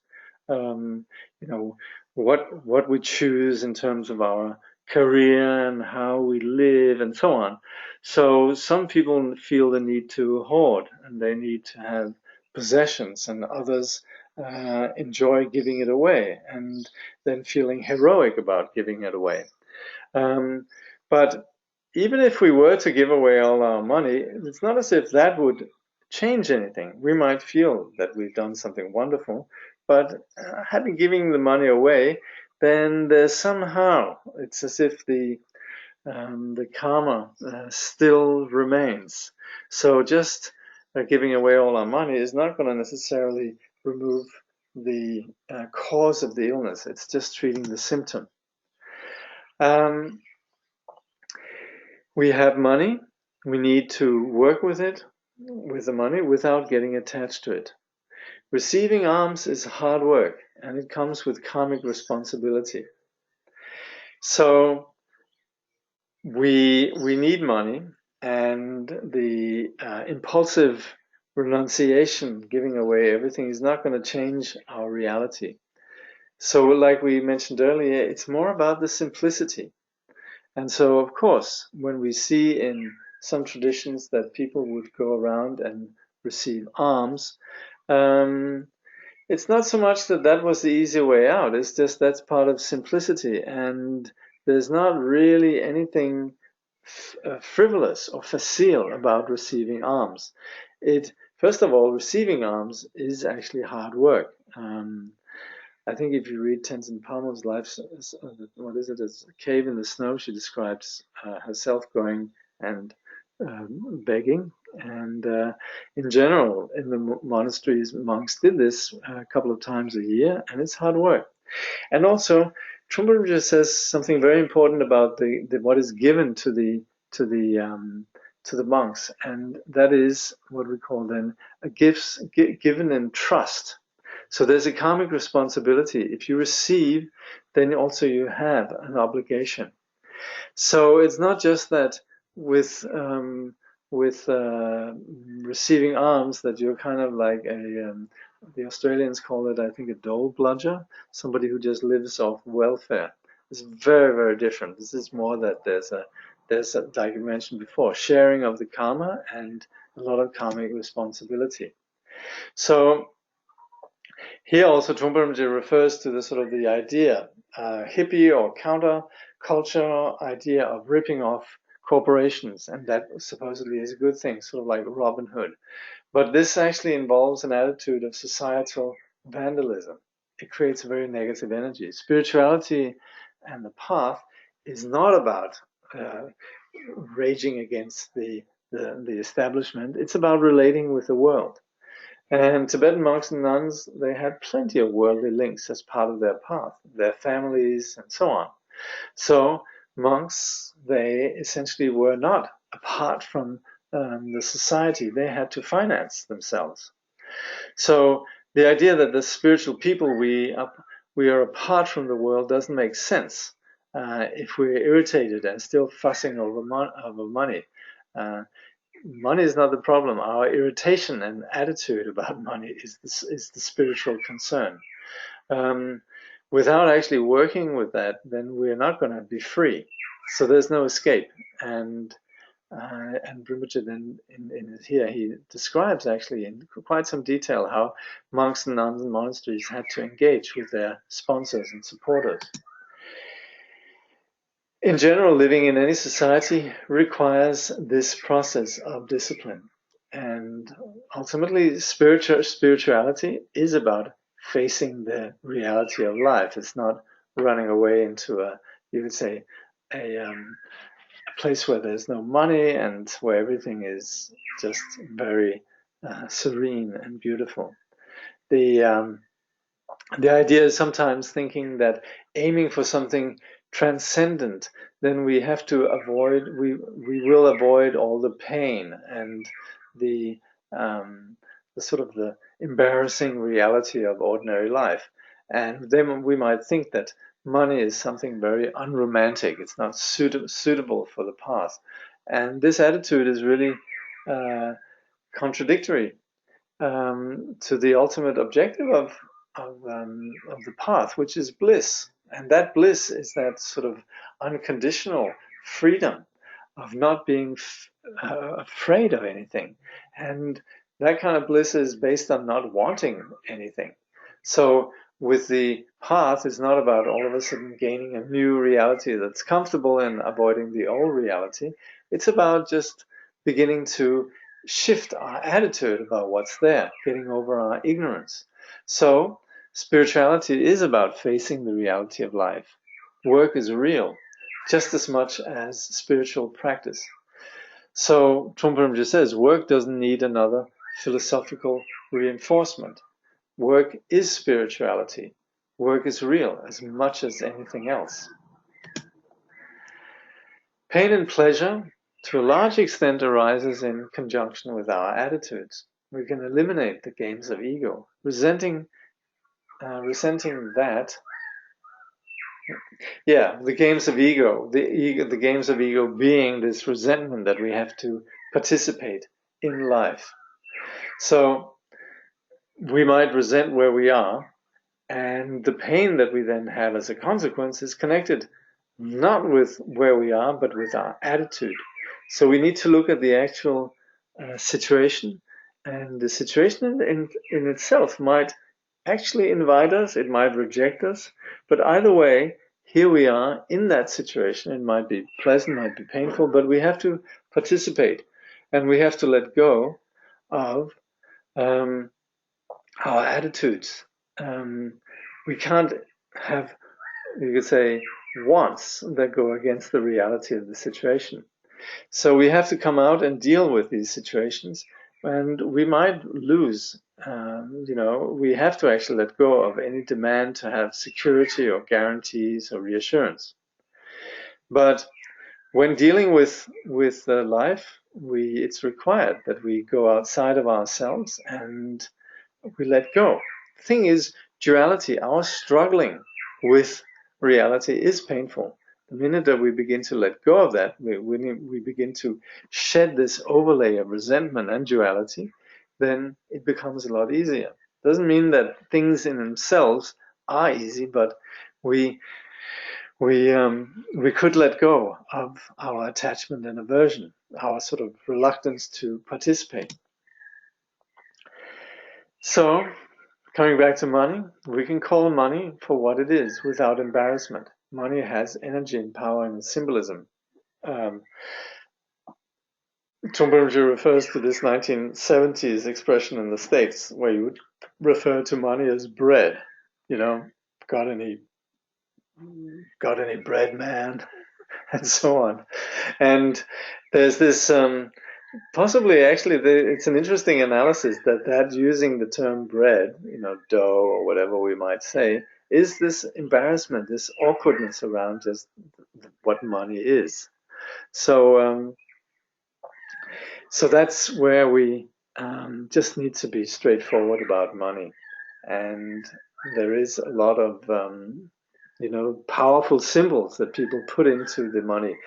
What we choose in terms of our career and how we live and so on. So some people feel the need to hoard and they need to have possessions, and others enjoy giving it away and then feeling heroic about giving it away. But even if we were to give away all our money, it's not as if that would change anything. We might feel that we've done something wonderful, but having giving the money away, then there's somehow, it's as if the karma still remains. So just giving away all our money is not going to necessarily remove the cause of the illness. It's just treating the symptom. We have money. We need to work with it, with the money, without getting attached to it. Receiving alms is hard work, and it comes with karmic responsibility. So we need money, and the impulsive renunciation, giving away everything, is not going to change our reality. So like we mentioned earlier, it's more about the simplicity. And so, of course, when we see in some traditions that people would go around and receive alms, it's not so much that that was the easy way out. It's just that's part of simplicity. And there's not really anything frivolous or facile about receiving alms. First of all, receiving alms is actually hard work. I think if you read Tenzin Palmo's life, what is it? It's a cave in the snow. She describes herself going and begging. And in general, in the monasteries, monks did this a couple of times a year, and it's hard work. And also, Trungpa Rinpoche says something very important about what is given to the monks, and that is what we call then a gifts given in trust. So there's a karmic responsibility. If you receive, then also you have an obligation. So it's not just that with receiving alms that you're kind of like the Australians call it, I think, a dole bludger, somebody who just lives off welfare. It's very, very different. This is more that there's like you mentioned before, sharing of the karma and a lot of karmic responsibility. So here also Trungpa Rinpoche refers to the sort of the idea, hippie or counter-culture idea of ripping off corporations, and that supposedly is a good thing, sort of like Robin Hood. But this actually involves an attitude of societal vandalism. It creates a very negative energy. Spirituality and the path is not about raging against the establishment. It's about relating with the world. And Tibetan monks and nuns, they had plenty of worldly links as part of their path, their families and so on. So monks, they essentially were not apart from the society. They had to finance themselves. So the idea that the spiritual people we are apart from the world doesn't make sense if we're irritated and still fussing over money. Money is not the problem. Our irritation and attitude about money is the spiritual concern. Without actually working with that, then we're not going to be free. So there's no escape. And Rinpoche then here he describes actually in quite some detail how monks and nuns and monasteries had to engage with their sponsors and supporters. In general, living in any society requires this process of discipline. And ultimately, spirituality is about facing the reality of life. It's not running away into you would say, a place where there's no money and where everything is just very serene and beautiful. The idea is sometimes thinking that aiming for something transcendent, then we have to avoid, we will avoid all the pain and the sort of the embarrassing reality of ordinary life. And then we might think that money is something very unromantic. It's not suitable for the path. And this attitude is really contradictory to the ultimate objective of the path, which is bliss. And that bliss is that sort of unconditional freedom of not being afraid of anything. And that kind of bliss is based on not wanting anything. So with the path, it's not about all of a sudden gaining a new reality that's comfortable and avoiding the old reality. It's about just beginning to shift our attitude about what's there, getting over our ignorance. So spirituality is about facing the reality of life. Work is real, just as much as spiritual practice. So Trungpa Rinpoche says, work doesn't need another philosophical reinforcement. Work is spirituality. Work is real as much as anything else. Pain and pleasure, to a large extent, arises in conjunction with our attitudes. We can eliminate the games of ego, resenting that. Yeah, the games of ego. The games of ego being this resentment that we have to participate in life. So we might resent where we are, and the pain that we then have as a consequence is connected not with where we are, but with our attitude. So we need to look at the actual situation, and the situation in itself might actually invite us, it might reject us, but either way, here we are in that situation. It might be pleasant, might be painful, but we have to participate, and we have to let go of our attitudes. We can't have, you could say, wants that go against the reality of the situation. So we have to come out and deal with these situations, and we might lose. We have to actually let go of any demand to have security or guarantees or reassurance. But when dealing with life, it's required that we go outside of ourselves and we let go. The thing is, duality, our struggling with reality is painful. The minute that we begin to let go of that, we begin to shed this overlay of resentment and duality, then it becomes a lot easier. Doesn't mean that things in themselves are easy, but we could let go of our attachment and aversion, our sort of reluctance to participate. So, coming back to money, we can call money for what it is without embarrassment. Money has energy and power and symbolism. Trungpa Rinpoche refers to this 1970s expression in the States where you would refer to money as bread. Got any bread, man? And so on. And there's this possibly, actually, it's an interesting analysis that using the term bread, dough or whatever we might say, is this embarrassment, this awkwardness around just what money is. So that's where we just need to be straightforward about money. And there is a lot of, powerful symbols that people put into the money.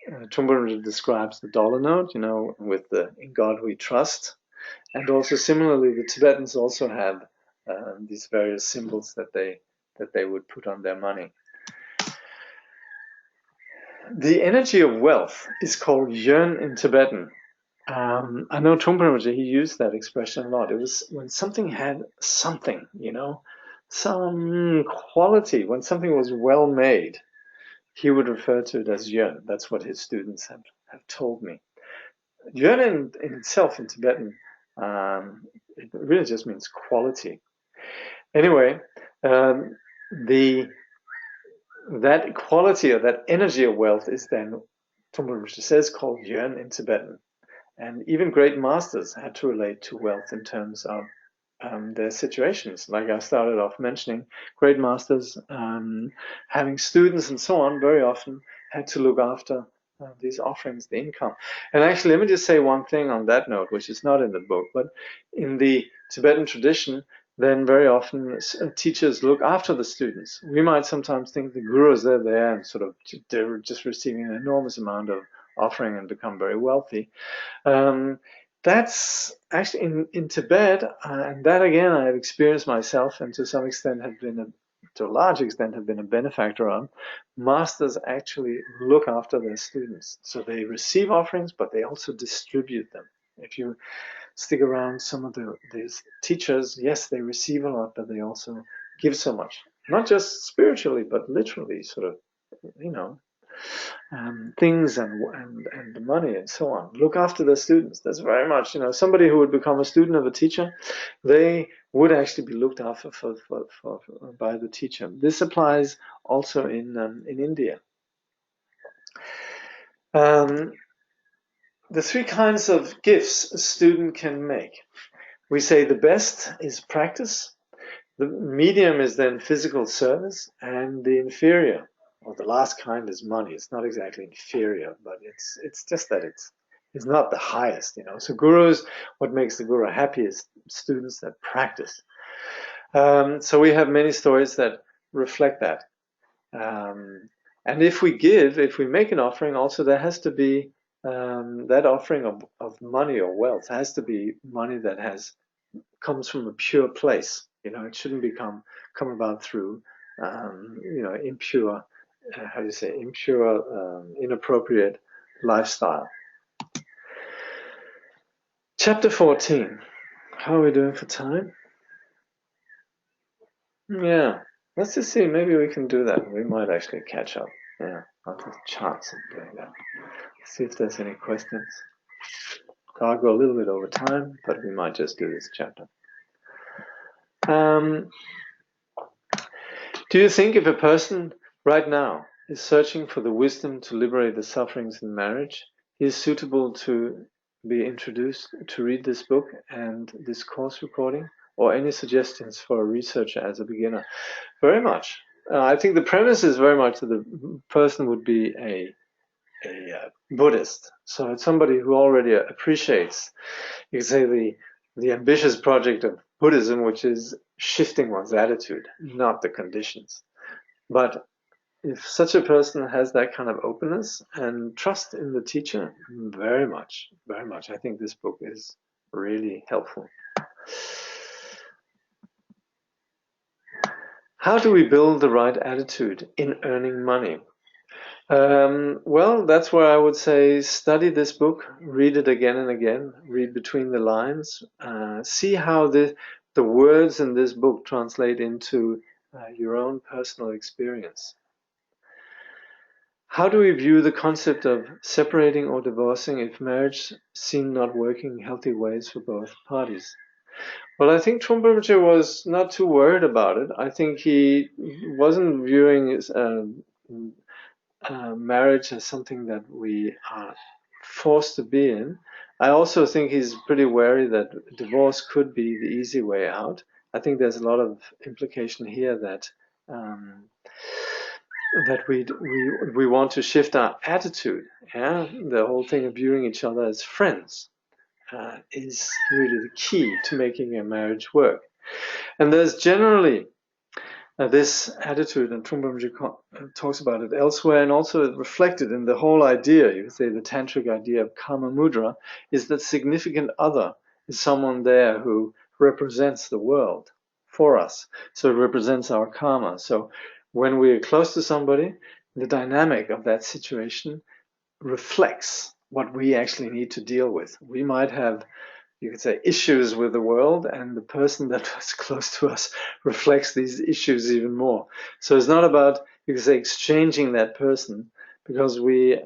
Trungpa describes the dollar note, with the "in God we trust," and also similarly, the Tibetans also have these various symbols that they would put on their money. The energy of wealth is called yön in Tibetan. I know Trungpa Rinpoche, he used that expression a lot. It was when something had something, some quality, when something was well made. He would refer to it as yön. That's what his students have told me. Yön in itself in Tibetan, it really just means quality. Anyway, that quality or that energy of wealth is then, Trungpa Rinpoche says, called yön in Tibetan. And even great masters had to relate to wealth in terms of their situations. Like I started off mentioning, great masters having students and so on very often had to look after these offerings, the income. And actually, let me just say one thing on that note, which is not in the book, but in the Tibetan tradition, then very often teachers look after the students. We might sometimes think the gurus, they're there and sort of they're just receiving an enormous amount of offering and become very wealthy. That's actually in Tibet, and that again I have experienced myself, and to some extent to a large extent have been a benefactor on. Masters actually look after their students, so they receive offerings, but they also distribute them. If you stick around some of these teachers, yes, they receive a lot, but they also give so much, not just spiritually, but literally, sort of, you know, things and money and so on. Look after their students. That's very much, you know, somebody who would become a student of a teacher, they would actually be looked after by the teacher. This applies also in India. The three kinds of gifts a student can make. We say the best is practice, the medium is then physical service, and the inferior, or the last kind, is money. It's not exactly inferior, but it's just that it's not the highest, you know. So gurus, what makes the guru happy is students that practice. So we have many stories that reflect that. And if we make an offering, also there has to be that offering of money or wealth has to be money that comes from a pure place. You know, it shouldn't come about through you know, impure, inappropriate lifestyle. Chapter 14. How are we doing for time? Yeah, let's just see. Maybe we can do that. We might actually catch up. Yeah, I'll have a chance of doing that. See if there's any questions. I'll go a little bit over time, but we might just do this chapter. Do you think if a person right now is searching for the wisdom to liberate the sufferings in marriage, he is suitable to be introduced to read this book and this course recording? Or any suggestions for a researcher as a beginner? Very much. I think the premise is very much that the person would be a Buddhist. So it's somebody who already appreciates, you could say, the ambitious project of Buddhism, which is shifting one's attitude, not the conditions. But if such a person has that kind of openness and trust in the teacher, very much, I think this book is really helpful. How do we build the right attitude in earning money? Well, that's where I would say study this book, read it again and again, read between the lines, see how the words in this book translate into your own personal experience. How do we view the concept of separating or divorcing if marriage seemed not working in healthy ways for both parties? Well, I think Trungpa Rinpoche was not too worried about it. I think he wasn't viewing marriage as something that we are forced to be in. I also think he's pretty wary that divorce could be the easy way out. I think there's a lot of implication here that we want to shift our attitude. Yeah, the whole thing of viewing each other as friends is really the key to making a marriage work. And there's generally this attitude, and Trungpa Rinpoche talks about it elsewhere, and also reflected in the whole idea, you could say the tantric idea of karma mudra, is that significant other is someone there who represents the world for us. So it represents our karma. So when we're close to somebody, the dynamic of that situation reflects what we actually need to deal with. We might have, you could say, issues with the world, and the person that was close to us reflects these issues even more. So it's not about, you could say, exchanging that person, because we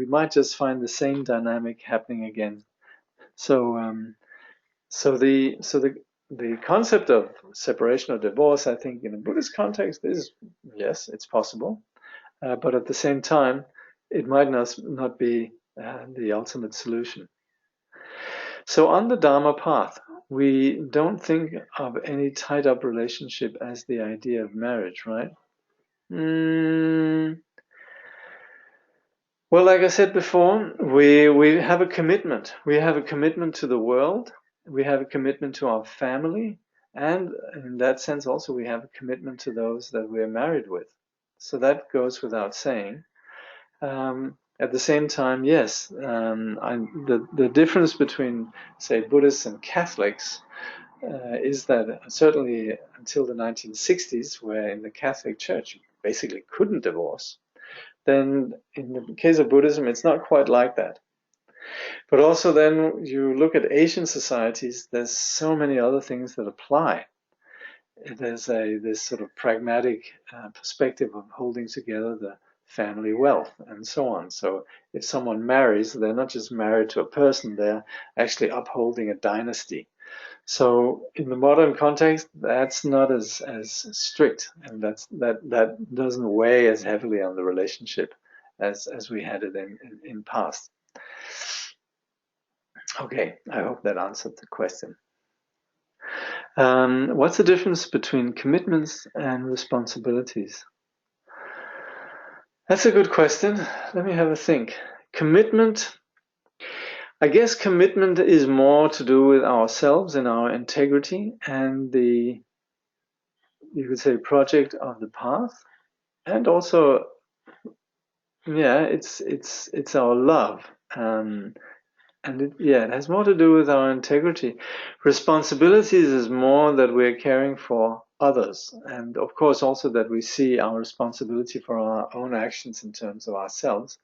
might just find the same dynamic happening again. So the concept of separation or divorce, I think, in a Buddhist context is, yes, it's possible, but at the same time, it might not be the ultimate solution. So on the Dharma path, we don't think of any tied-up relationship as the idea of marriage, right? Well, like I said before, we have a commitment. We have a commitment to the world. We have a commitment to our family. And in that sense, also, we have a commitment to those that we're married with. So that goes without saying. At the same time, yes, the difference between, say, Buddhists and Catholics is that certainly until the 1960s, where in the Catholic Church you basically couldn't divorce, then in the case of Buddhism, it's not quite like that. But also then you look at Asian societies, there's so many other things that apply. there's this sort of pragmatic perspective of holding together the family wealth and so on. So if someone marries, they're not just married to a person, they're actually upholding a dynasty. So in the modern context, that's not as strict, and that doesn't weigh as heavily on the relationship as we had it in past. Okay, I hope that answered the question. What's the difference between commitments and responsibilities? That's a good question. Let me have a think. Commitment, I guess commitment is more to do with ourselves and our integrity and the, you could say, project of the path. And also, yeah, it's our love. And it has more to do with our integrity. Responsibilities is more that we're caring for others. And of course, also that we see our responsibility for our own actions in terms of ourselves.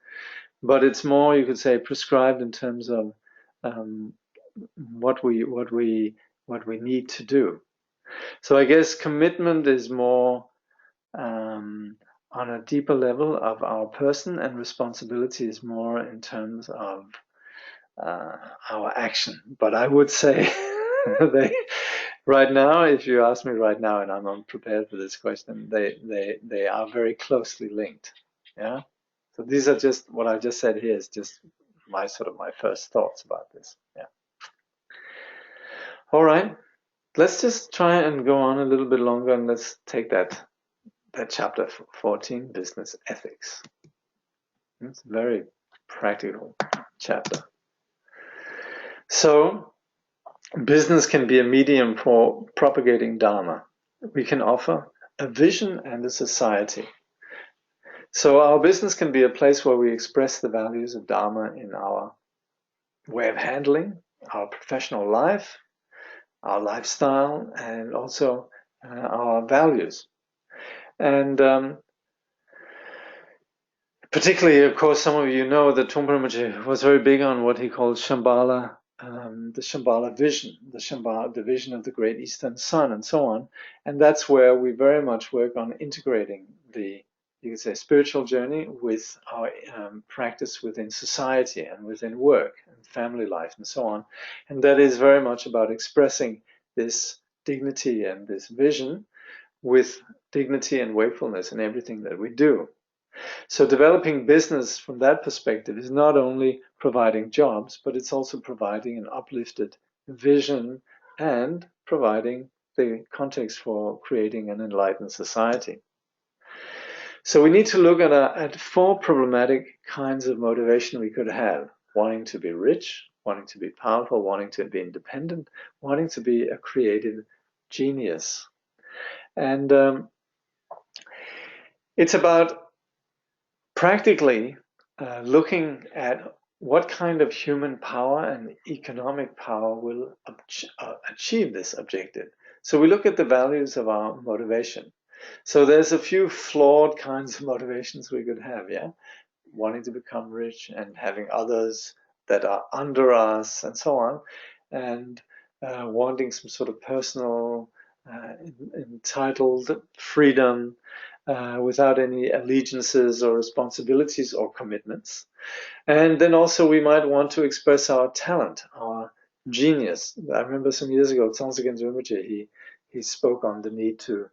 But it's more, you could say, prescribed in terms of what we need to do. So I guess commitment is more on a deeper level of our person, and responsibility is more in terms of our action. But I would say right now, if you ask me right now, and I'm unprepared for this question, they are very closely linked. Yeah. So these are just what I just said here is just my first thoughts about this. Yeah. All right. Let's just try and go on a little bit longer, and let's take that chapter 14, business ethics. It's a very practical chapter. So business can be a medium for propagating Dharma. We can offer a vision and a society. So our business can be a place where we express the values of Dharma in our way of handling our professional life, our lifestyle, and also our values. And particularly, of course, some of you know that Trungpa Rinpoche was very big on what he called Shambhala, the Shambhala vision, the vision of the Great Eastern Sun, and so on. And that's where we very much work on integrating the, you could say, spiritual journey with our practice within society and within work and family life and so on. And that is very much about expressing this dignity and this vision with dignity and wakefulness in everything that we do. So developing business from that perspective is not only providing jobs, but it's also providing an uplifted vision and providing the context for creating an enlightened society. So we need to look at 4 problematic kinds of motivation we could have: wanting to be rich, wanting to be powerful, wanting to be independent, wanting to be a creative genius. And it's about practically looking at what kind of human power and economic power will achieve this objective. So we look at the values of our motivation. So there's a few flawed kinds of motivations we could have, yeah? Wanting to become rich and having others that are under us and so on, and wanting some sort of personal entitled freedom, without any allegiances or responsibilities or commitments. And then also we might want to express our talent, our genius. I remember some years ago, Tsongtsen Rinpoche, he spoke on the need to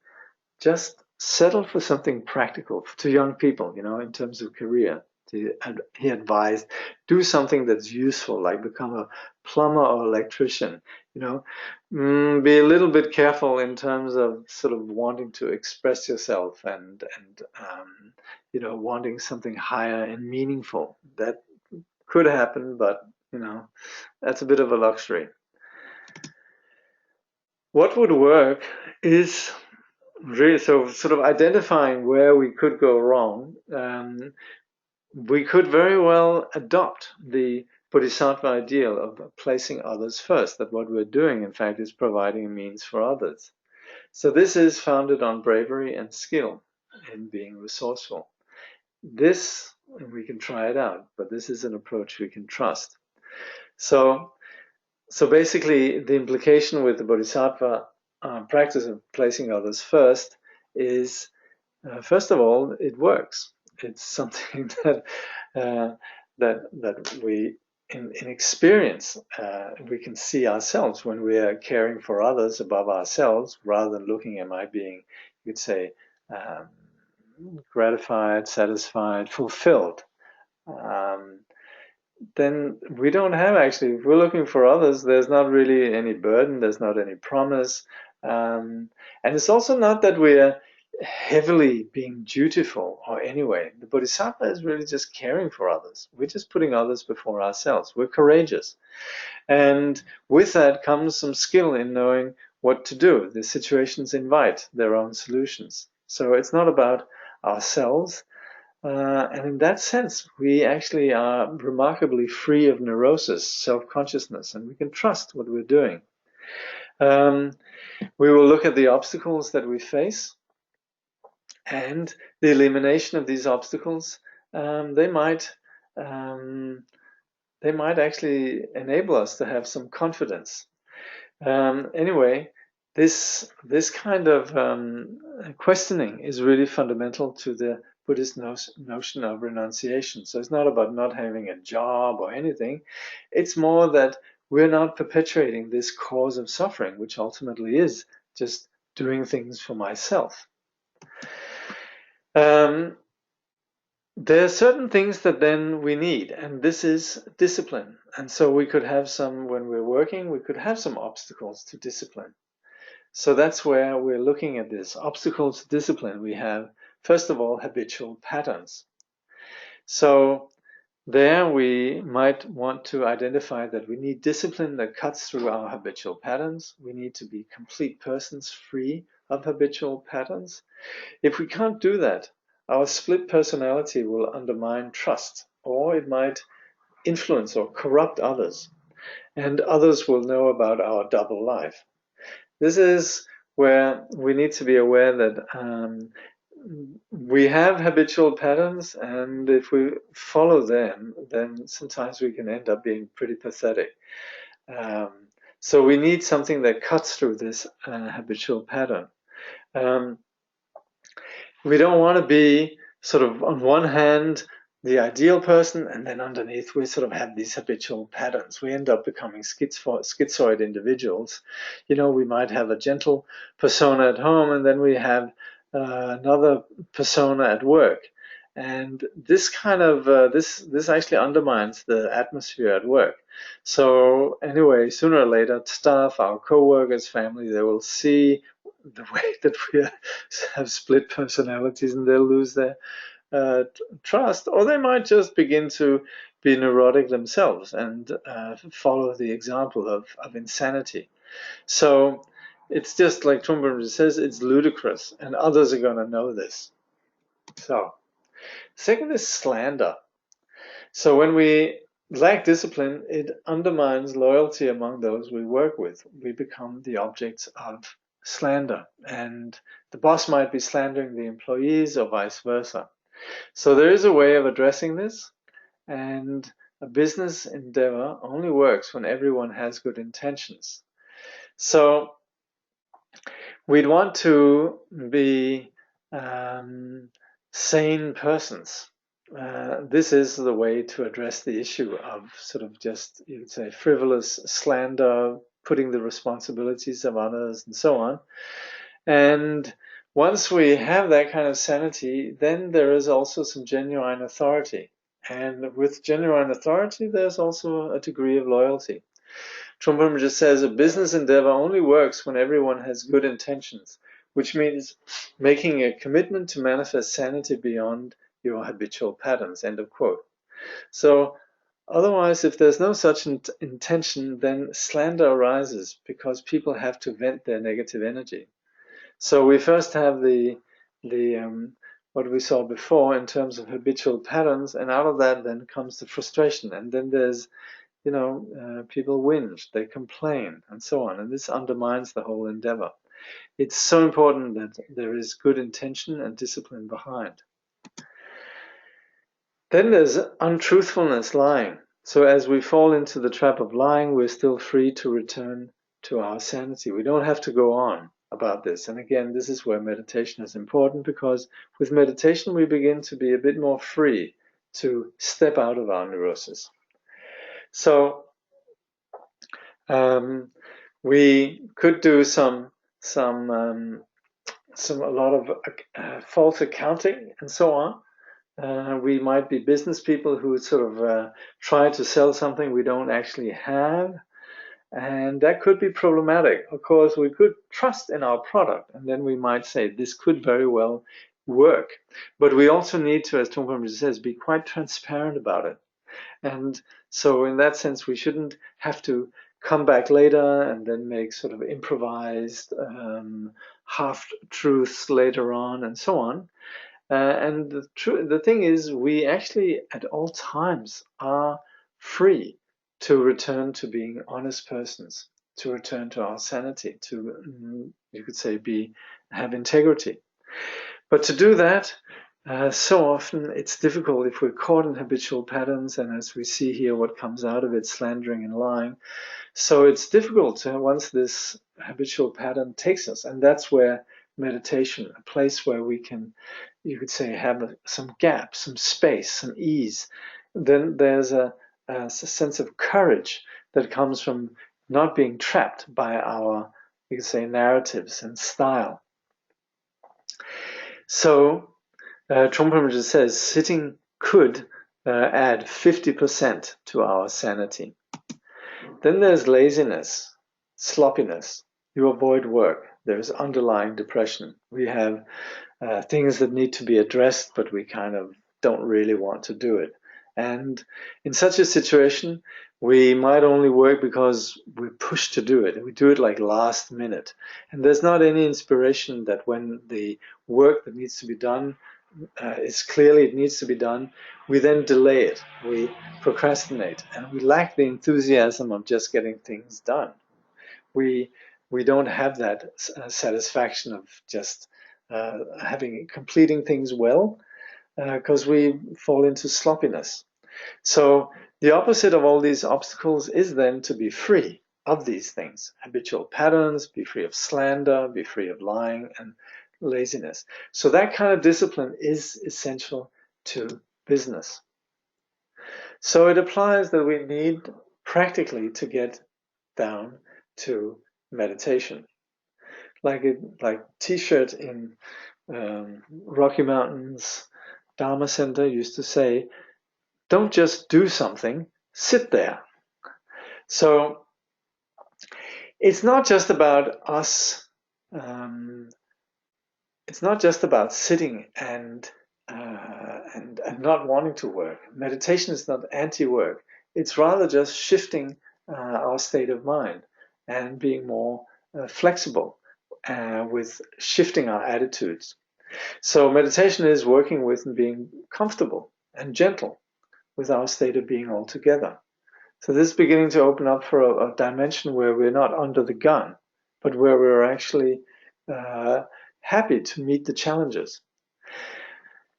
just settle for something practical to young people, in terms of career. He advised, do something that's useful, like become a plumber or electrician. Be a little bit careful in terms of sort of wanting to express yourself and wanting something higher and meaningful. That could happen, but that's a bit of a luxury. What would work is really sort of identifying where we could go wrong. We could very well adopt the Bodhisattva ideal of placing others first, that what we're doing, in fact, is providing a means for others. So this is founded on bravery and skill in being resourceful. This, we can try it out, but this is an approach we can trust. So basically, the implication with the Bodhisattva practice of placing others first is, first of all, it works. It's something that we, in experience, we can see ourselves when we are caring for others above ourselves, rather than looking, am I being, you could say, gratified, satisfied, fulfilled. Then we don't have, actually, if we're looking for others, there's not really any burden, there's not any promise. And it's also not that we're heavily being dutiful, or anyway. The Bodhisattva is really just caring for others. We're just putting others before ourselves. We're courageous. And with that comes some skill in knowing what to do. The situations invite their own solutions. So it's not about ourselves. And in that sense, we actually are remarkably free of neurosis, self-consciousness, and we can trust what we're doing. We will look at the obstacles that we face, and the elimination of these obstacles. They might actually enable us to have some confidence. Anyway, this kind of questioning is really fundamental to the Buddhist notion of renunciation. So it's not about not having a job or anything. It's more that we're not perpetuating this cause of suffering, which ultimately is just doing things for myself. There are certain things that then we need, and this is discipline. And so we could have some, when we're working, we could have some obstacles to discipline. So that's where we're looking at this. Obstacles to discipline. We have, first of all, habitual patterns. So there we might want to identify that we need discipline that cuts through our habitual patterns. We need to be complete persons free of habitual patterns. If we can't do that, our split personality will undermine trust, or it might influence or corrupt others, and others will know about our double life. This is where we need to be aware that we have habitual patterns, and if we follow them, then sometimes we can end up being pretty pathetic. So we need something that cuts through this habitual pattern. We don't want to be sort of, on one hand, the ideal person, and then underneath we sort of have these habitual patterns. We end up becoming schizoid individuals. You know, we might have a gentle persona at home, and then we have another persona at work. And this kind of, this actually undermines the atmosphere at work. So anyway, sooner or later, staff, our co-workers, family, they will see the way that we have split personalities, and they'll lose their trust, or they might just begin to be neurotic themselves and follow the example of insanity. So it's just like Trungpa Rinpoche says, it's ludicrous, and others are going to know this. So, second is slander. So when we lack discipline, it undermines loyalty among those we work with. We become the objects of slander, and the boss might be slandering the employees or vice versa. So there is a way of addressing this, and a business endeavor only works when everyone has good intentions. So we'd want to be sane persons. This is the way to address the issue of sort of just, you could say, frivolous slander, putting the responsibilities of others and so on. And once we have that kind of sanity, then there is also some genuine authority. And with genuine authority, there's also a degree of loyalty. Trungpa Rinpoche says a business endeavor only works when everyone has good intentions, which means making a commitment to manifest sanity beyond your habitual patterns, end of quote. So otherwise, if there's no such intention, then slander arises because people have to vent their negative energy. So we first have the what we saw before in terms of habitual patterns, and out of that then comes the frustration, and then there's, you know, people whinge, they complain, and so on, and this undermines the whole endeavor. It's so important that there is good intention and discipline behind. Then there's untruthfulness, lying. So as we fall into the trap of lying, we're still free to return to our sanity. We don't have to go on. about this. And again, this is where meditation is important, because with meditation we begin to be a bit more free to step out of our neurosis. So we could do a lot of false accounting and so on. We might be business people who sort of try to sell something we don't actually have, and that could be problematic. Of course, we could trust in our product, and then we might say this could very well work. But we also need to, as Trungpa Rinpoche says, be quite transparent about it. And so in that sense, we shouldn't have to come back later and then make sort of improvised half-truths later on and so on. And the thing is, we actually at all times are free to return to being honest persons, to return to our sanity, to, you could say, have integrity. But to do that, so often it's difficult if we're caught in habitual patterns, and as we see here, what comes out of it, slandering and lying. So it's difficult once this habitual pattern takes us, and that's where meditation, a place where we can, you could say, have some gap, some space, some ease. Then there's a sense of courage that comes from not being trapped by our, you could say, narratives and style. So Trungpa Rinpoche says sitting could add 50% to our sanity. Then there's laziness, sloppiness. You avoid work. There's underlying depression. We have things that need to be addressed, but we kind of don't really want to do it. And in such a situation, we might only work because we're pushed to do it. We do it like last minute. And there's not any inspiration that when the work that needs to be done is clearly it needs to be done, we then delay it. We procrastinate, and we lack the enthusiasm of just getting things done. We don't have that satisfaction of just completing things well, because we fall into sloppiness. So the opposite of all these obstacles is then to be free of these things, habitual patterns, be free of slander, be free of lying and laziness. So that kind of discipline is essential to business. So it applies that we need practically to get down to meditation. Like T-shirt in Rocky Mountain's Dharma Center used to say, don't just do something, sit there. So it's not just about us, it's not just about sitting and not wanting to work. Meditation is not anti-work. It's rather just shifting our state of mind and being more flexible with shifting our attitudes. So meditation is working with being comfortable and gentle with our state of being altogether. So this is beginning to open up for a dimension where we're not under the gun, but where we're actually happy to meet the challenges.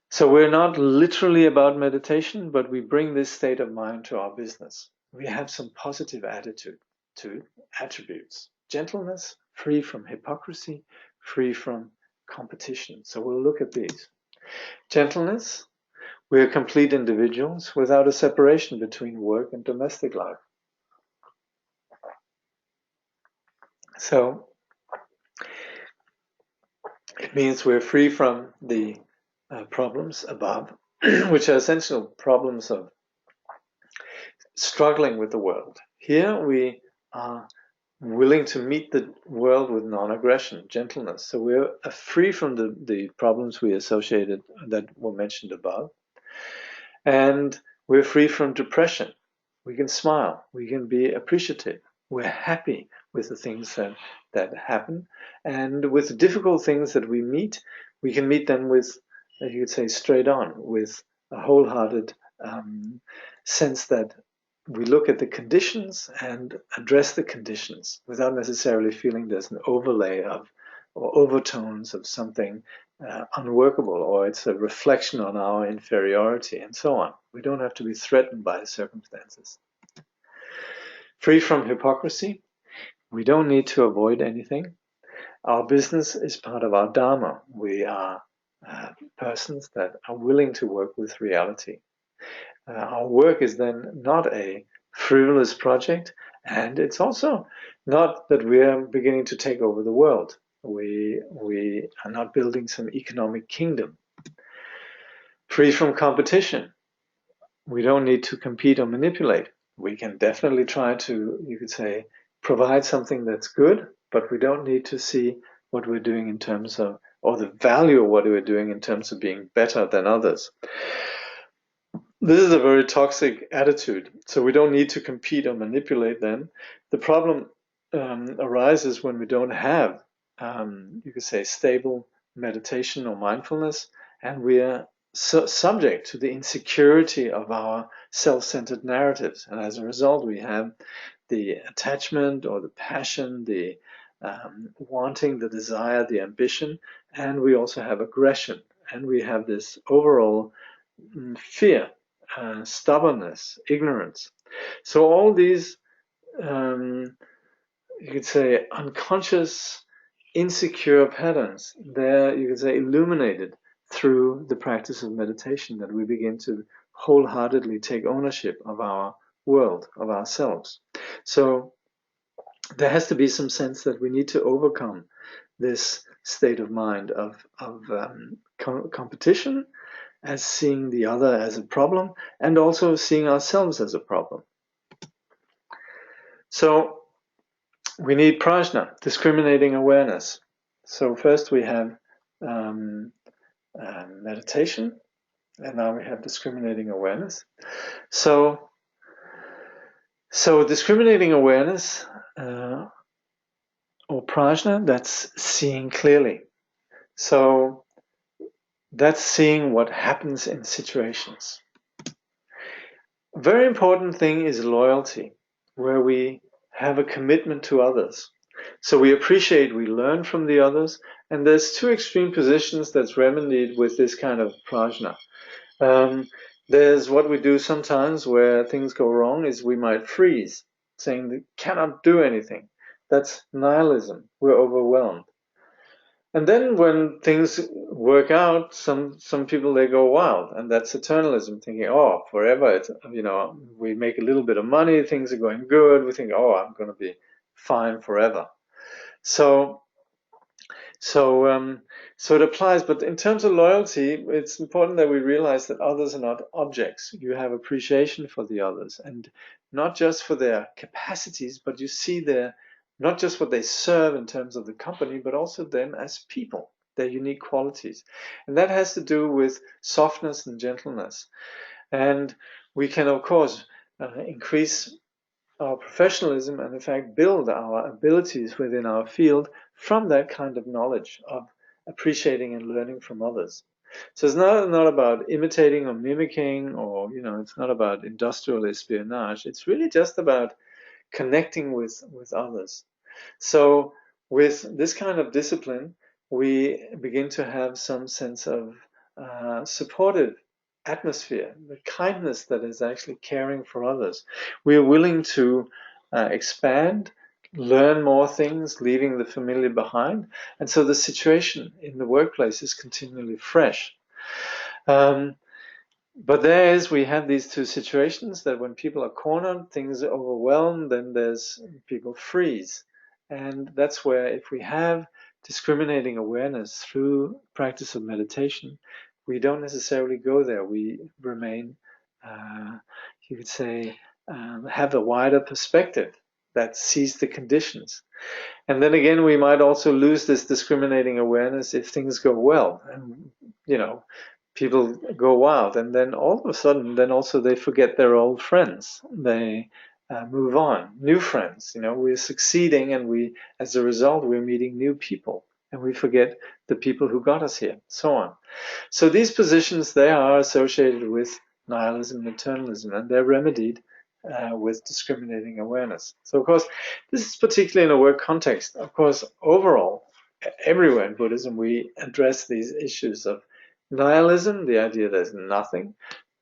So we're not literally about meditation, but we bring this state of mind to our business. We have some positive attitude to attributes. Gentleness, free from hypocrisy, free from competition. So we'll look at these. Gentleness, we are complete individuals without a separation between work and domestic life. So it means we're free from the problems above, which are essential problems of struggling with the world. Here we are willing to meet the world with non-aggression, gentleness. So we're free from the problems we associated that were mentioned above. And we're free from depression. We can smile. We can be appreciative. We're happy with the things that happen. And with the difficult things that we meet, we can meet them with, you could say, straight on, with a wholehearted sense that we look at the conditions and address the conditions without necessarily feeling there's an overlay of or overtones of something unworkable, or it's a reflection on our inferiority and so on. We don't have to be threatened by the circumstances. Free from hypocrisy. We don't need to avoid anything. Our business is part of our dharma. We are persons that are willing to work with reality. Our work is then not a frivolous project, and it's also not that we are beginning to take over the world. We are not building some economic kingdom. Free from competition. We don't need to compete or manipulate. We can definitely try to, you could say, provide something that's good, but we don't need to see what we're doing in terms of, or the value of what we're doing in terms of being better than others. This is a very toxic attitude. So we don't need to compete or manipulate then. The problem arises when we don't have, you could say, stable meditation or mindfulness, and we are subject to the insecurity of our self-centered narratives. And as a result, we have the attachment or the passion, the wanting, the desire, the ambition, and we also have aggression. And we have this overall fear, stubbornness, ignorance. So all these, you could say, unconscious, insecure patterns, they're, you could say, illuminated through the practice of meditation, that we begin to wholeheartedly take ownership of our world, of ourselves. So there has to be some sense that we need to overcome this state of mind of competition, as seeing the other as a problem, and also seeing ourselves as a problem. So we need prajna, discriminating awareness. So first we have meditation, and now we have discriminating awareness. So discriminating awareness, or prajna, that's seeing clearly. So that's seeing what happens in situations. A very important thing is loyalty, where we have a commitment to others. So we appreciate, we learn from the others, and there's two extreme positions that's remedied with this kind of prajna. There's what we do sometimes where things go wrong is we might freeze, saying we cannot do anything. That's nihilism. We're overwhelmed. And then when things work out, some people, they go wild, and that's eternalism, thinking, oh, forever, it's, we make a little bit of money, things are going good, we think, oh, I'm going to be fine forever. So it applies, but in terms of loyalty, it's important that we realize that others are not objects. You have appreciation for the others, and not just for their capacities, but you see not just what they serve in terms of the company, but also them as people, their unique qualities. And that has to do with softness and gentleness. And we can, of course, increase our professionalism and, in fact, build our abilities within our field from that kind of knowledge of appreciating and learning from others. So it's not about imitating or mimicking, or, it's not about industrial espionage. It's really just about connecting with others. So with this kind of discipline, we begin to have some sense of supportive atmosphere, the kindness that is actually caring for others. We are willing to expand, learn more things, leaving the familiar behind. And so the situation in the workplace is continually fresh. But we have these two situations, that when people are cornered, things are overwhelmed, then people freeze. And that's where, if we have discriminating awareness through practice of meditation, we don't necessarily go there. We remain, you could say, have a wider perspective that sees the conditions. And then again, we might also lose this discriminating awareness if things go well. And, people go wild, and then all of a sudden, then also they forget their old friends. They move on, new friends. We're succeeding, and as a result, we're meeting new people, and we forget the people who got us here, so on. So these positions, they are associated with nihilism and eternalism, and they're remedied with discriminating awareness. So, of course, this is particularly in a work context. Of course, overall, everywhere in Buddhism, we address these issues of nihilism, the idea there's nothing,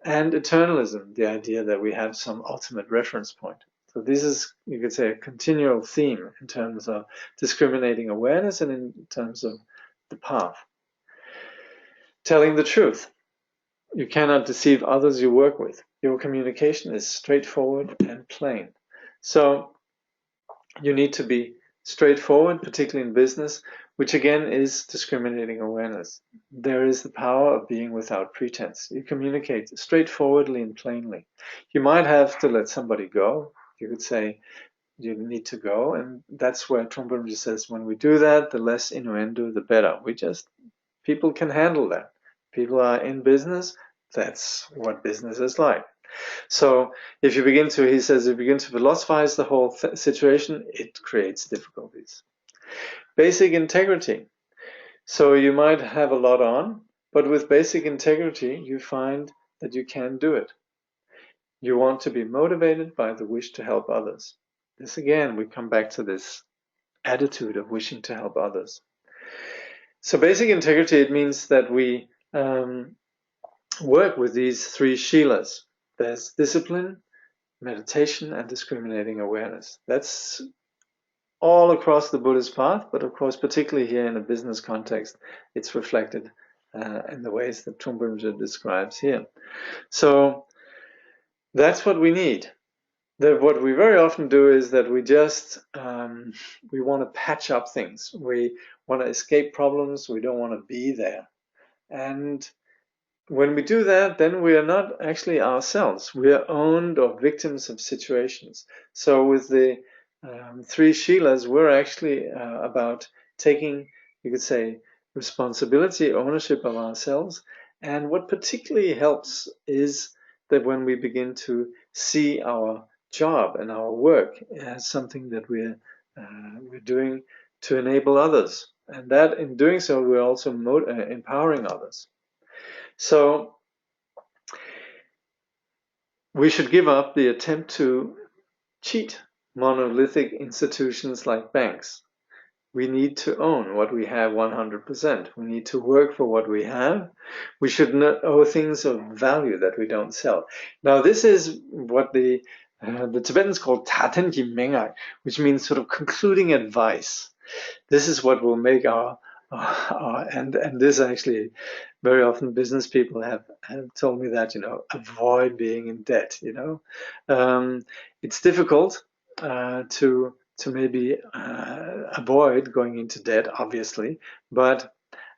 and eternalism, the idea that we have some ultimate reference point. So this is, you could say, a continual theme in terms of discriminating awareness and in terms of the path. Telling the truth. You cannot deceive others you work with. Your communication is straightforward and plain. So you need to be straightforward, particularly in business, which again is discriminating awareness. There is the power of being without pretense. You communicate straightforwardly and plainly. You might have to let somebody go. You could say, you need to go, and that's where Trungpa Rinpoche says, when we do that, the less innuendo, the better. People can handle that. People are in business. That's what business is like. So if you begin to, he says, if you begin to philosophize the whole situation, it creates difficulties. Basic integrity. So you might have a lot on, but with basic integrity, you find that you can do it. You want to be motivated by the wish to help others. This again, we come back to this attitude of wishing to help others. So basic integrity, it means that we work with these three shilas. There's discipline, meditation, and discriminating awareness. That's all across the Buddhist path, but of course, particularly here in a business context, it's reflected in the ways that Trungpa Rinpoche describes here. So that's what we need. What we very often do is that we just we want to patch up things. We want to escape problems. We don't want to be there. And when we do that, then we are not actually ourselves. We are owned or victims of situations. So with the three shilas, we're actually about taking, you could say, responsibility, ownership of ourselves. And what particularly helps is that when we begin to see our job and our work as something that we're doing to enable others. And that in doing so, we're also empowering others. So we should give up the attempt to cheat monolithic institutions like banks. We need to own what we have 100%. We need to work for what we have. We should not owe things of value that we don't sell. Now, this is what the Tibetans call tatenji mengai, which means sort of concluding advice. This is what will make and this actually, very often business people have told me that, avoid being in debt, It's difficult to maybe avoid going into debt, obviously, but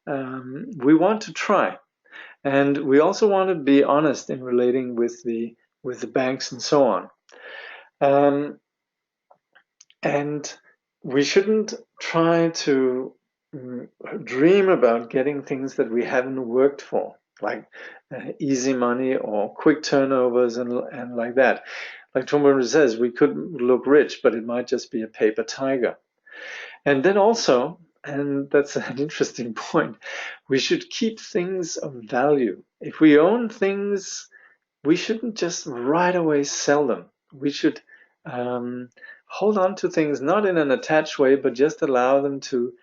we want to try. And we also want to be honest in relating with the banks and so on. And we shouldn't try to dream about getting things that we haven't worked for, like easy money or quick turnovers and like that. Like Trungpa Rinpoche says, we could look rich, but it might just be a paper tiger. And then also, and that's an interesting point, we should keep things of value. If we own things, we shouldn't just right away sell them. We should hold on to things, not in an attached way, but just allow them to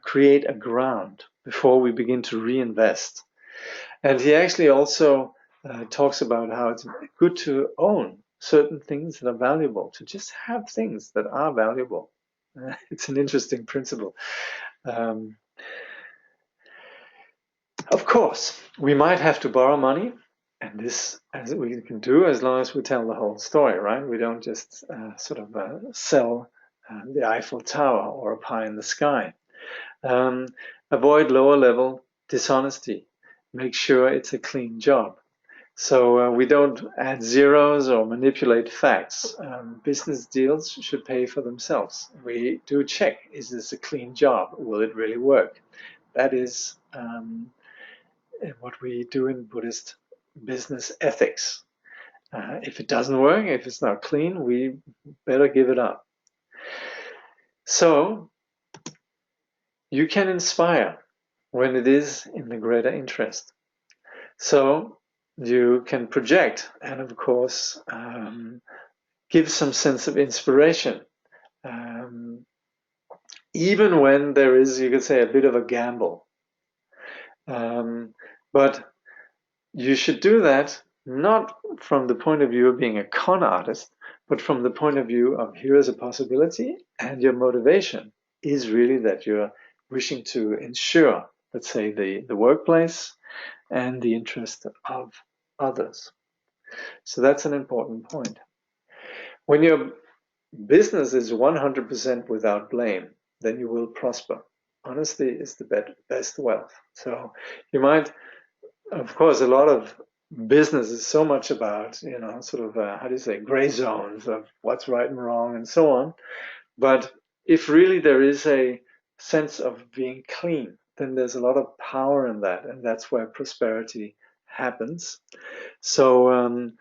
create a ground before we begin to reinvest. And he actually also talks about how it's good to own certain things that are valuable, to just have things that are valuable. It's an interesting principle. Of course, we might have to borrow money, and this as we can do as long as we tell the whole story, right? We don't just sell the Eiffel Tower or a pie in the sky. Avoid lower level dishonesty. Make sure it's a clean job. So we don't add zeros or manipulate facts. Business deals should pay for themselves. We do check, is this a clean job? Will it really work? That is what we do in Buddhist business ethics. If it doesn't work, if it's not clean, we better give it up. So you can inspire when it is in the greater interest. So you can project and, of course, give some sense of inspiration, even when there is, you could say, a bit of a gamble. But you should do that not from the point of view of being a con artist, but from the point of view of here is a possibility, and your motivation is really that you're wishing to ensure, let's say, the workplace and the interest of others. So that's an important point. When your business is 100% without blame, then you will prosper. Honesty is the best wealth. So you might, of course, a lot of business is so much about, sort of, how do you say, gray zones of what's right and wrong and so on. But if really there is a sense of being clean, then there's a lot of power in that, and that's where prosperity happens. So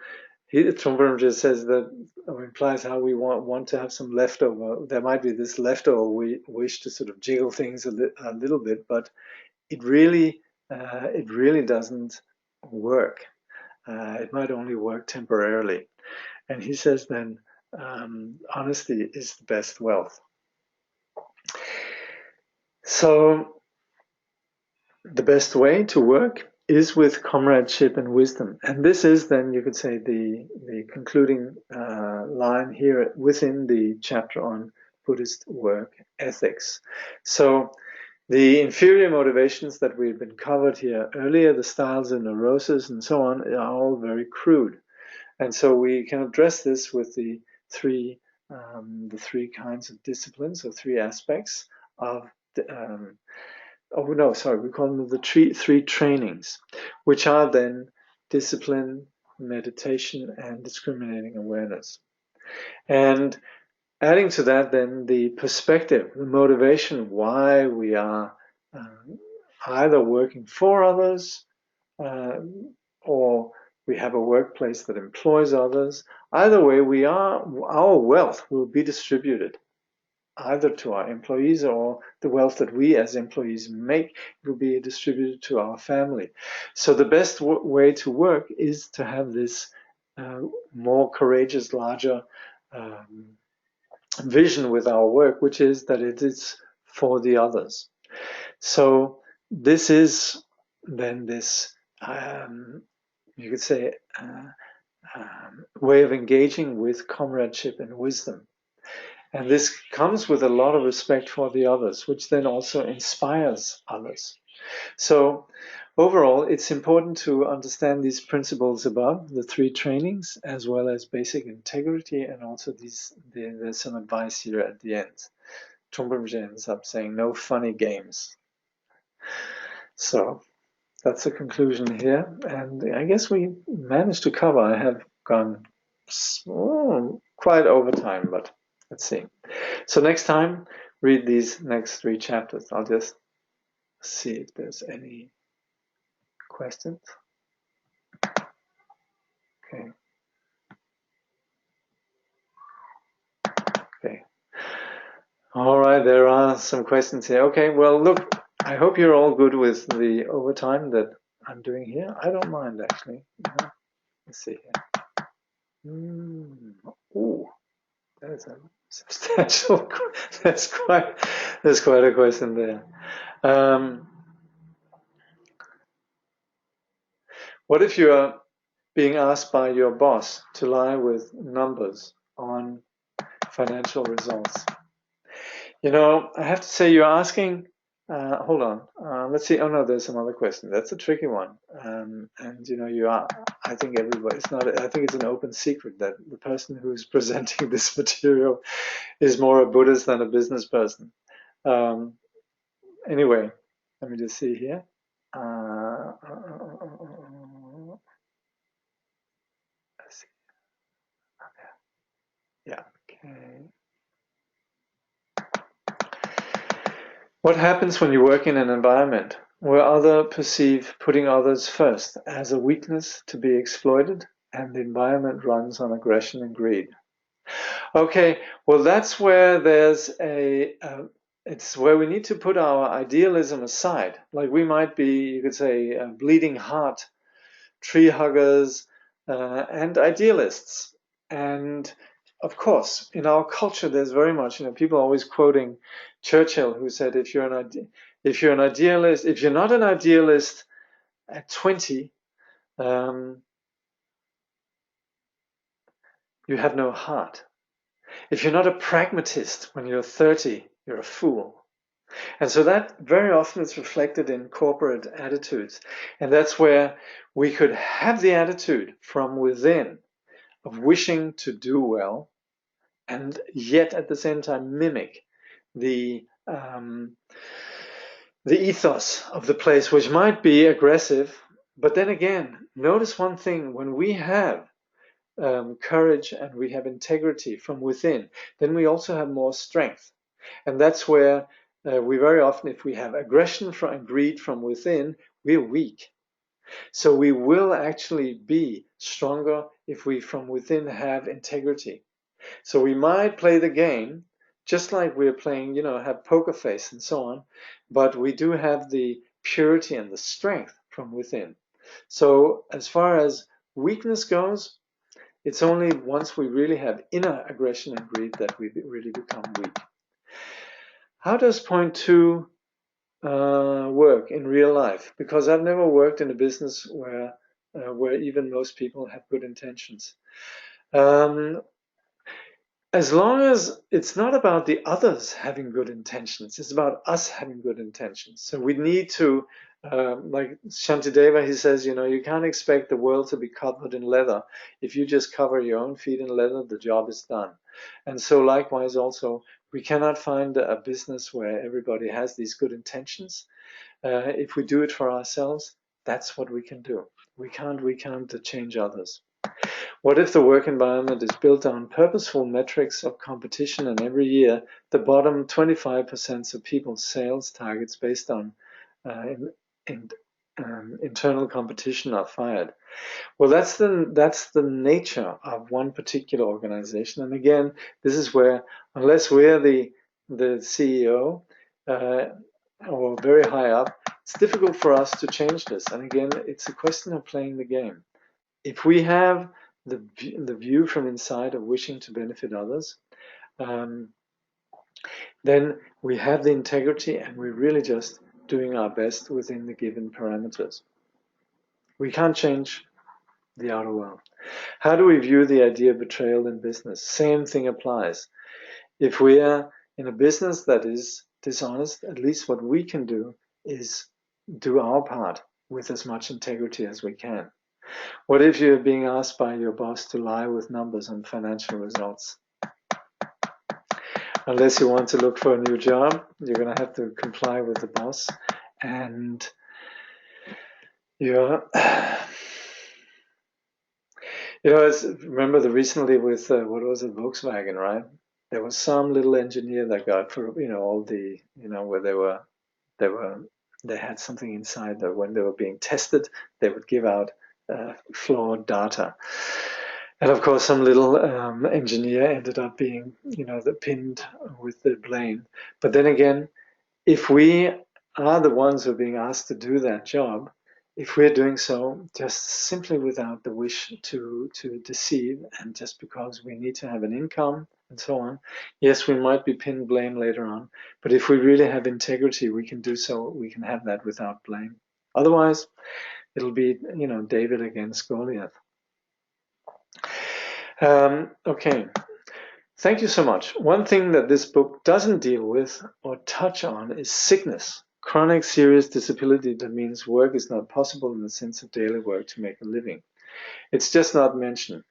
Trungpa Rinpoche says that, or implies how we want to have some leftover. There might be this leftover wish to sort of jiggle things a little bit, but it really doesn't work. It might only work temporarily. And he says then, honesty is the best wealth. So the best way to work is with comradeship and wisdom. And this is then, you could say, the concluding line here within the chapter on Buddhist work ethics. So the inferior motivations that we've been covered here earlier, the styles of neurosis and so on, are all very crude. And so we can address this with the three kinds of disciplines, or three aspects of we call them the three trainings, which are then discipline, meditation, and discriminating awareness. And adding to that, then, the perspective, the motivation, why we are either working for others or we have a workplace that employs others. Either way, our wealth will be distributed either to our employees, or the wealth that we as employees make will be distributed to our family. So the best way to work is to have this more courageous, larger vision with our work, which is that it is for the others. So this is then this, you could say, way of engaging with comradeship and wisdom. And this comes with a lot of respect for the others, which then also inspires others. So overall, it's important to understand these principles above, the three trainings, as well as basic integrity, and also there's some advice here at the end. Trungpa Rinpoche ends up saying, no funny games. So that's the conclusion here. And I guess we managed to cover. I have gone quite over time, but let's see. So next time, read these next three chapters. I'll just see if there's any questions. Okay. All right, there are some questions here. Okay, well, look, I hope you're all good with the overtime that I'm doing here. I don't mind, actually. Let's see here. Ooh, that is a substantial. There's quite a question there. What if you are being asked by your boss to lie with numbers on financial results? I have to say, you're asking. Hold on. Let's see. Oh no, there's some other question. That's a tricky one. And you are. I think everybody's not. I think it's an open secret that the person who's presenting this material is more a Buddhist than a business person. Anyway, let me just see here. Let's see. Yeah. Okay. What happens when you work in an environment where others perceive putting others first as a weakness to be exploited, and the environment runs on aggression and greed? Okay, well, that's where there's it's where we need to put our idealism aside. Like, we might be, you could say, bleeding heart, tree huggers, and idealists. And of course, in our culture, there's very much, people are always quoting Churchill, who said, if you're an idealist, if you're not an idealist at 20, you have no heart. If you're not a pragmatist when you're 30, you're a fool. And so that very often is reflected in corporate attitudes. And that's where we could have the attitude from within of wishing to do well, and yet at the same time mimic the ethos of the place, which might be aggressive. But then again, notice one thing: when we have courage and we have integrity from within, then we also have more strength. And that's where we very often, if we have aggression and greed from within, we're weak. So we will actually be stronger if we from within have integrity. So we might play the game just like we're playing, have poker face and so on, but we do have the purity and the strength from within. So as far as weakness goes, it's only once we really have inner aggression and greed that we really become weak. How does point 2 work in real life? Because I've never worked in a business where even most people have good intentions. As long as it's not about the others having good intentions, it's about us having good intentions. So we need to, like Shantideva, he says, you can't expect the world to be covered in leather. If you just cover your own feet in leather, the job is done. And so likewise also, we cannot find a business where everybody has these good intentions. If we do it for ourselves, that's what we can do. We can't change others. What if the work environment is built on purposeful metrics of competition, and every year the bottom 25% of people's sales targets based on internal competition are fired? Well, that's the nature of one particular organization. And again, this is where, unless we're the CEO or very high up, it's difficult for us to change this. And again, it's a question of playing the game. If we have the view from inside of wishing to benefit others, then we have the integrity and we're really just doing our best within the given parameters. We can't change the outer world. How do we view the idea of betrayal in business? Same thing applies. If we are in a business that is dishonest, at least what we can do is do our part with as much integrity as we can. What if you're being asked by your boss to lie with numbers on financial results? Unless you want to look for a new job, you're going to have to comply with the boss. And remember recently with, what was it, Volkswagen, right? There was some little engineer that got for, all the, where they had something inside that when they were being tested, they would give out flawed data. And of course, some little engineer ended up being, pinned with the blame. But then again, if we are the ones who are being asked to do that job, if we're doing so just simply without the wish to deceive, and just because we need to have an income and so on, yes, we might be pinned blame later on. But if we really have integrity, we can do so. We can have that without blame. Otherwise, it'll be, David against Goliath. Okay. Thank you so much. One thing that this book doesn't deal with or touch on is sickness. Chronic serious disability that means work is not possible in the sense of daily work to make a living. It's just not mentioned.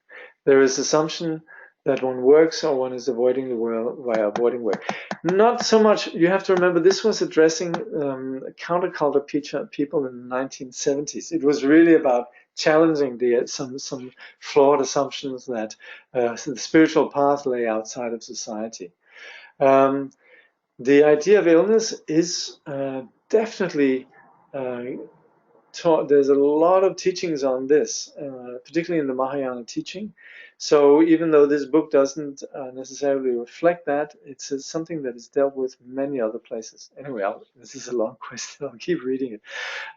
There is assumption that one works or one is avoiding the world via avoiding work. Not so much. You have to remember this was addressing counterculture people in the 1970s. It was really about challenging some flawed assumptions that the spiritual path lay outside of society. The idea of illness is definitely taught. There's a lot of teachings on this, particularly in the Mahayana teaching. So even though this book doesn't necessarily reflect that, it's something that is dealt with many other places. Anyway, this is a long question. I'll keep reading it.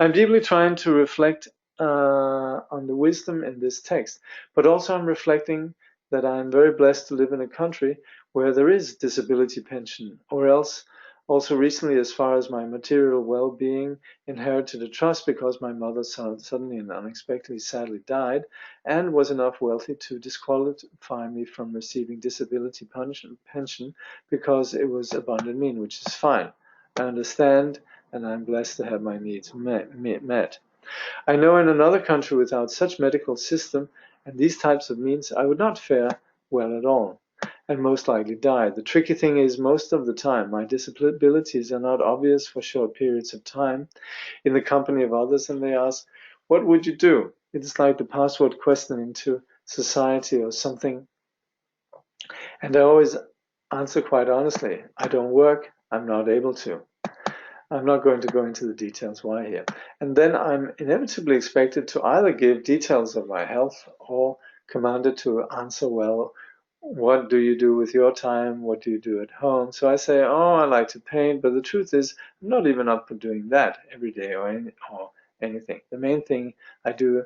I'm deeply trying to reflect on the wisdom in this text, but also I'm reflecting that I'm very blessed to live in a country where there is disability pension, or else Also recently, as far as my material well-being, inherited a trust because my mother suddenly and unexpectedly sadly died and was enough wealthy to disqualify me from receiving disability pension because it was abundant mean, which is fine. I understand, and I'm blessed to have my needs met. I know in another country without such medical system and these types of means, I would not fare well at all and most likely die. The tricky thing is most of the time my disabilities are not obvious for short periods of time in the company of others, and they ask, what would you do? It's like the password question into society or something. And I always answer quite honestly, I don't work, I'm not able to. I'm not going to go into the details why here. And then I'm inevitably expected to either give details of my health or commanded to answer, well, what do you do with your time? What do you do at home? So I say, oh, I like to paint, but the truth is I'm not even up for doing that every day or anything. The main thing I do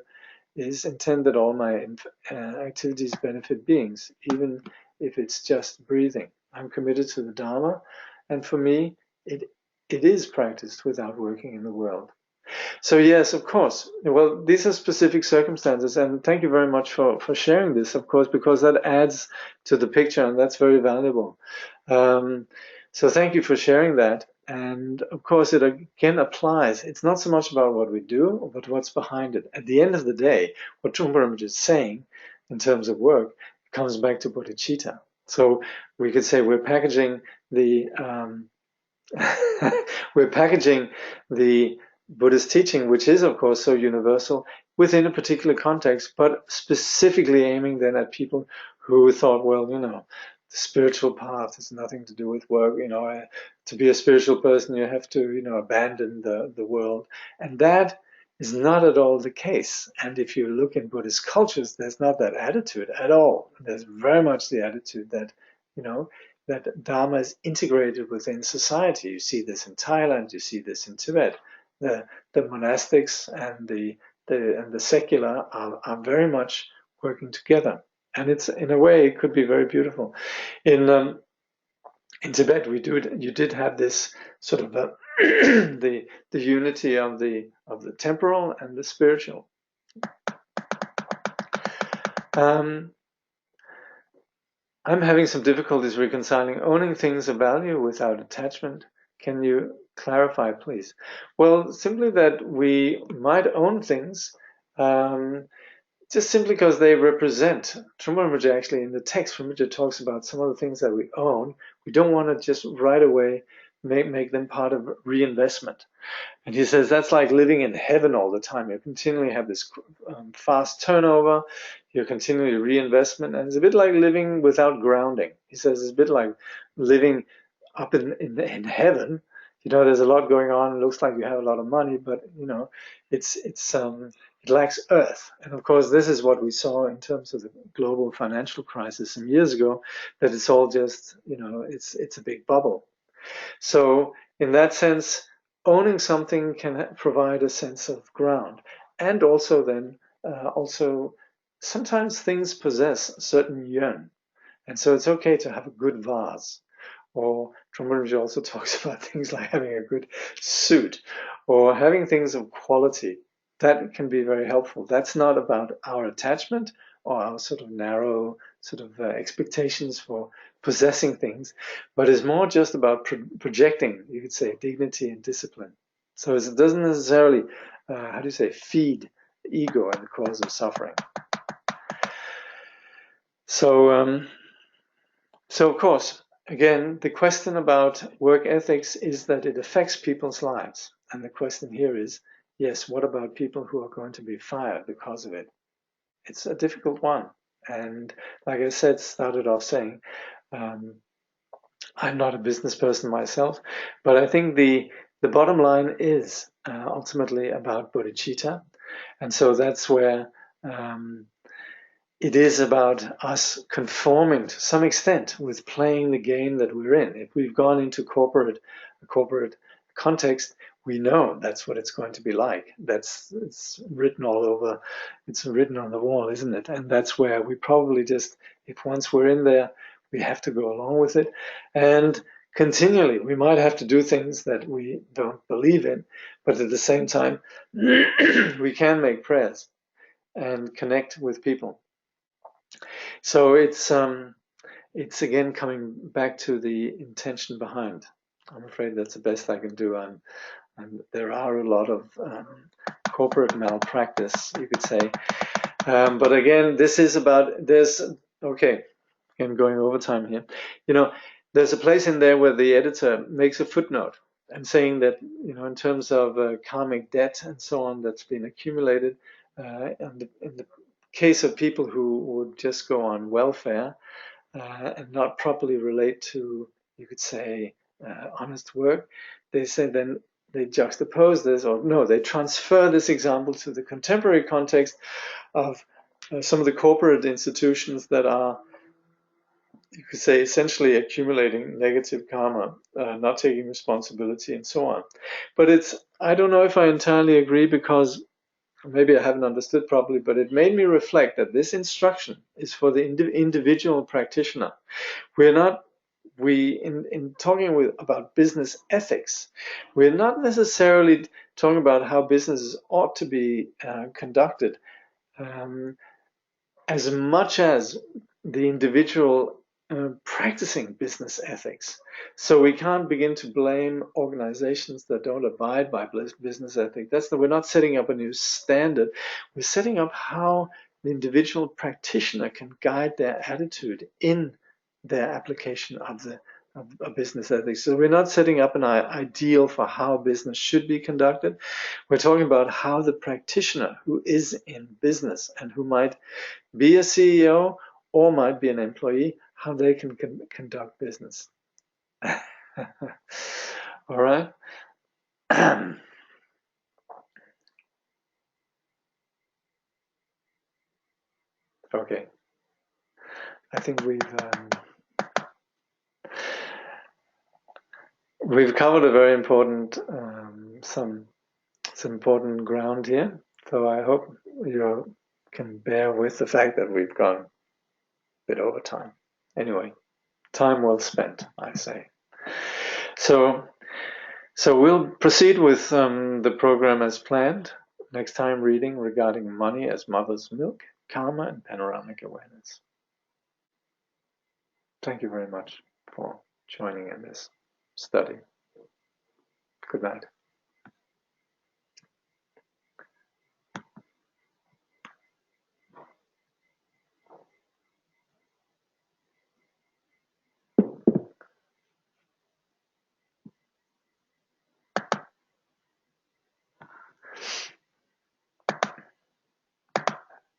is intend that all my activities benefit beings, even if it's just breathing. I'm committed to the Dharma, and for me, it is practiced without working in the world. So yes, of course. Well, these are specific circumstances, and thank you very much for sharing this, of course, because that adds to the picture, and that's very valuable. So thank you for sharing that. And of course, it again applies. It's not so much about what we do, but what's behind it. At the end of the day, what Trungpa Rinpoche is saying in terms of work comes back to bodhicitta. So we could say we're packaging the we're packaging the Buddhist teaching, which is, of course, so universal, within a particular context, but specifically aiming then at people who thought, well, the spiritual path has nothing to do with work. To be a spiritual person, you have to, abandon the world. And that is not at all the case. And if you look in Buddhist cultures, there's not that attitude at all. There's very much the attitude that, that Dharma is integrated within society. You see this in Thailand, you see this in Tibet. The monastics and the secular are very much working together, and it's in a way it could be very beautiful. In Tibet, you did have this sort of the unity of the temporal and the spiritual. I'm having some difficulties reconciling owning things of value without attachment. Can you clarify, please? Well, simply that we might own things just simply because they represent. Trungpa Rinpoche actually in the text, Rinpoche talks about some of the things that we own. We don't want to just right away make them part of reinvestment. And he says that's like living in heaven all the time. You continually have this fast turnover, you continually reinvestment, and it's a bit like living without grounding. He says it's a bit like living up in heaven. There's a lot going on. It looks like you have a lot of money, but it lacks earth. And of course, this is what we saw in terms of the global financial crisis some years ago. That it's all just it's a big bubble. So in that sense, owning something can provide a sense of ground, and also then sometimes things possess certain yun, and so it's okay to have a good vase. Or Trungpa Rinpoche also talks about things like having a good suit or having things of quality. That can be very helpful. That's not about our attachment or our sort of narrow sort of expectations for possessing things, but is more just about projecting, you could say, dignity and discipline. So it doesn't necessarily, feed ego and the cause of suffering. So of course, again, the question about work ethics is that it affects people's lives. And the question here is, yes, what about people who are going to be fired because of it? It's a difficult one. And like I said, started off saying, I'm not a business person myself, but I think the bottom line is ultimately about bodhicitta. And so that's where it is about us conforming to some extent with playing the game that we're in. If we've gone into a corporate context, we know that's what it's going to be like. It's written all over. It's written on the wall, isn't it? And that's where we probably just, if once we're in there, we have to go along with it. And continually. We might have to do things that we don't believe in, but at the same time, we can make prayers and connect with people. So it's again coming back to the intention behind. I'm afraid that's the best I can do. And there are a lot of corporate malpractice, you could say. But again, this is about, okay, again, going over time here. There's a place in there where the editor makes a footnote and saying that, in terms of karmic debt and so on that's been accumulated, and in the case of people who would just go on welfare and not properly relate to, you could say, honest work, they say then they juxtapose this, or no, they transfer this example to the contemporary context of some of the corporate institutions that are, you could say, essentially accumulating negative karma, not taking responsibility, and so on. But I don't know if I entirely agree, because maybe I haven't understood properly, but it made me reflect that this instruction is for the individual practitioner. In talking about business ethics, we're not necessarily talking about how businesses ought to be conducted, as much as the individual practicing business ethics. So we can't begin to blame organizations that don't abide by business ethics. We're not setting up a new standard. We're setting up how the individual practitioner can guide their attitude in their application of business ethics. So we're not setting up an ideal for how business should be conducted. We're talking about how the practitioner who is in business and who might be a CEO or might be an employee, how they can conduct business. All right. Okay. I think we've covered a very important some important ground here. So I hope you can bear with the fact that we've gone a bit over time. Anyway, time well spent, I say. So we'll proceed with the program as planned. Next time, reading regarding money as mother's milk, karma, and panoramic awareness. Thank you very much for joining in this study. Good night.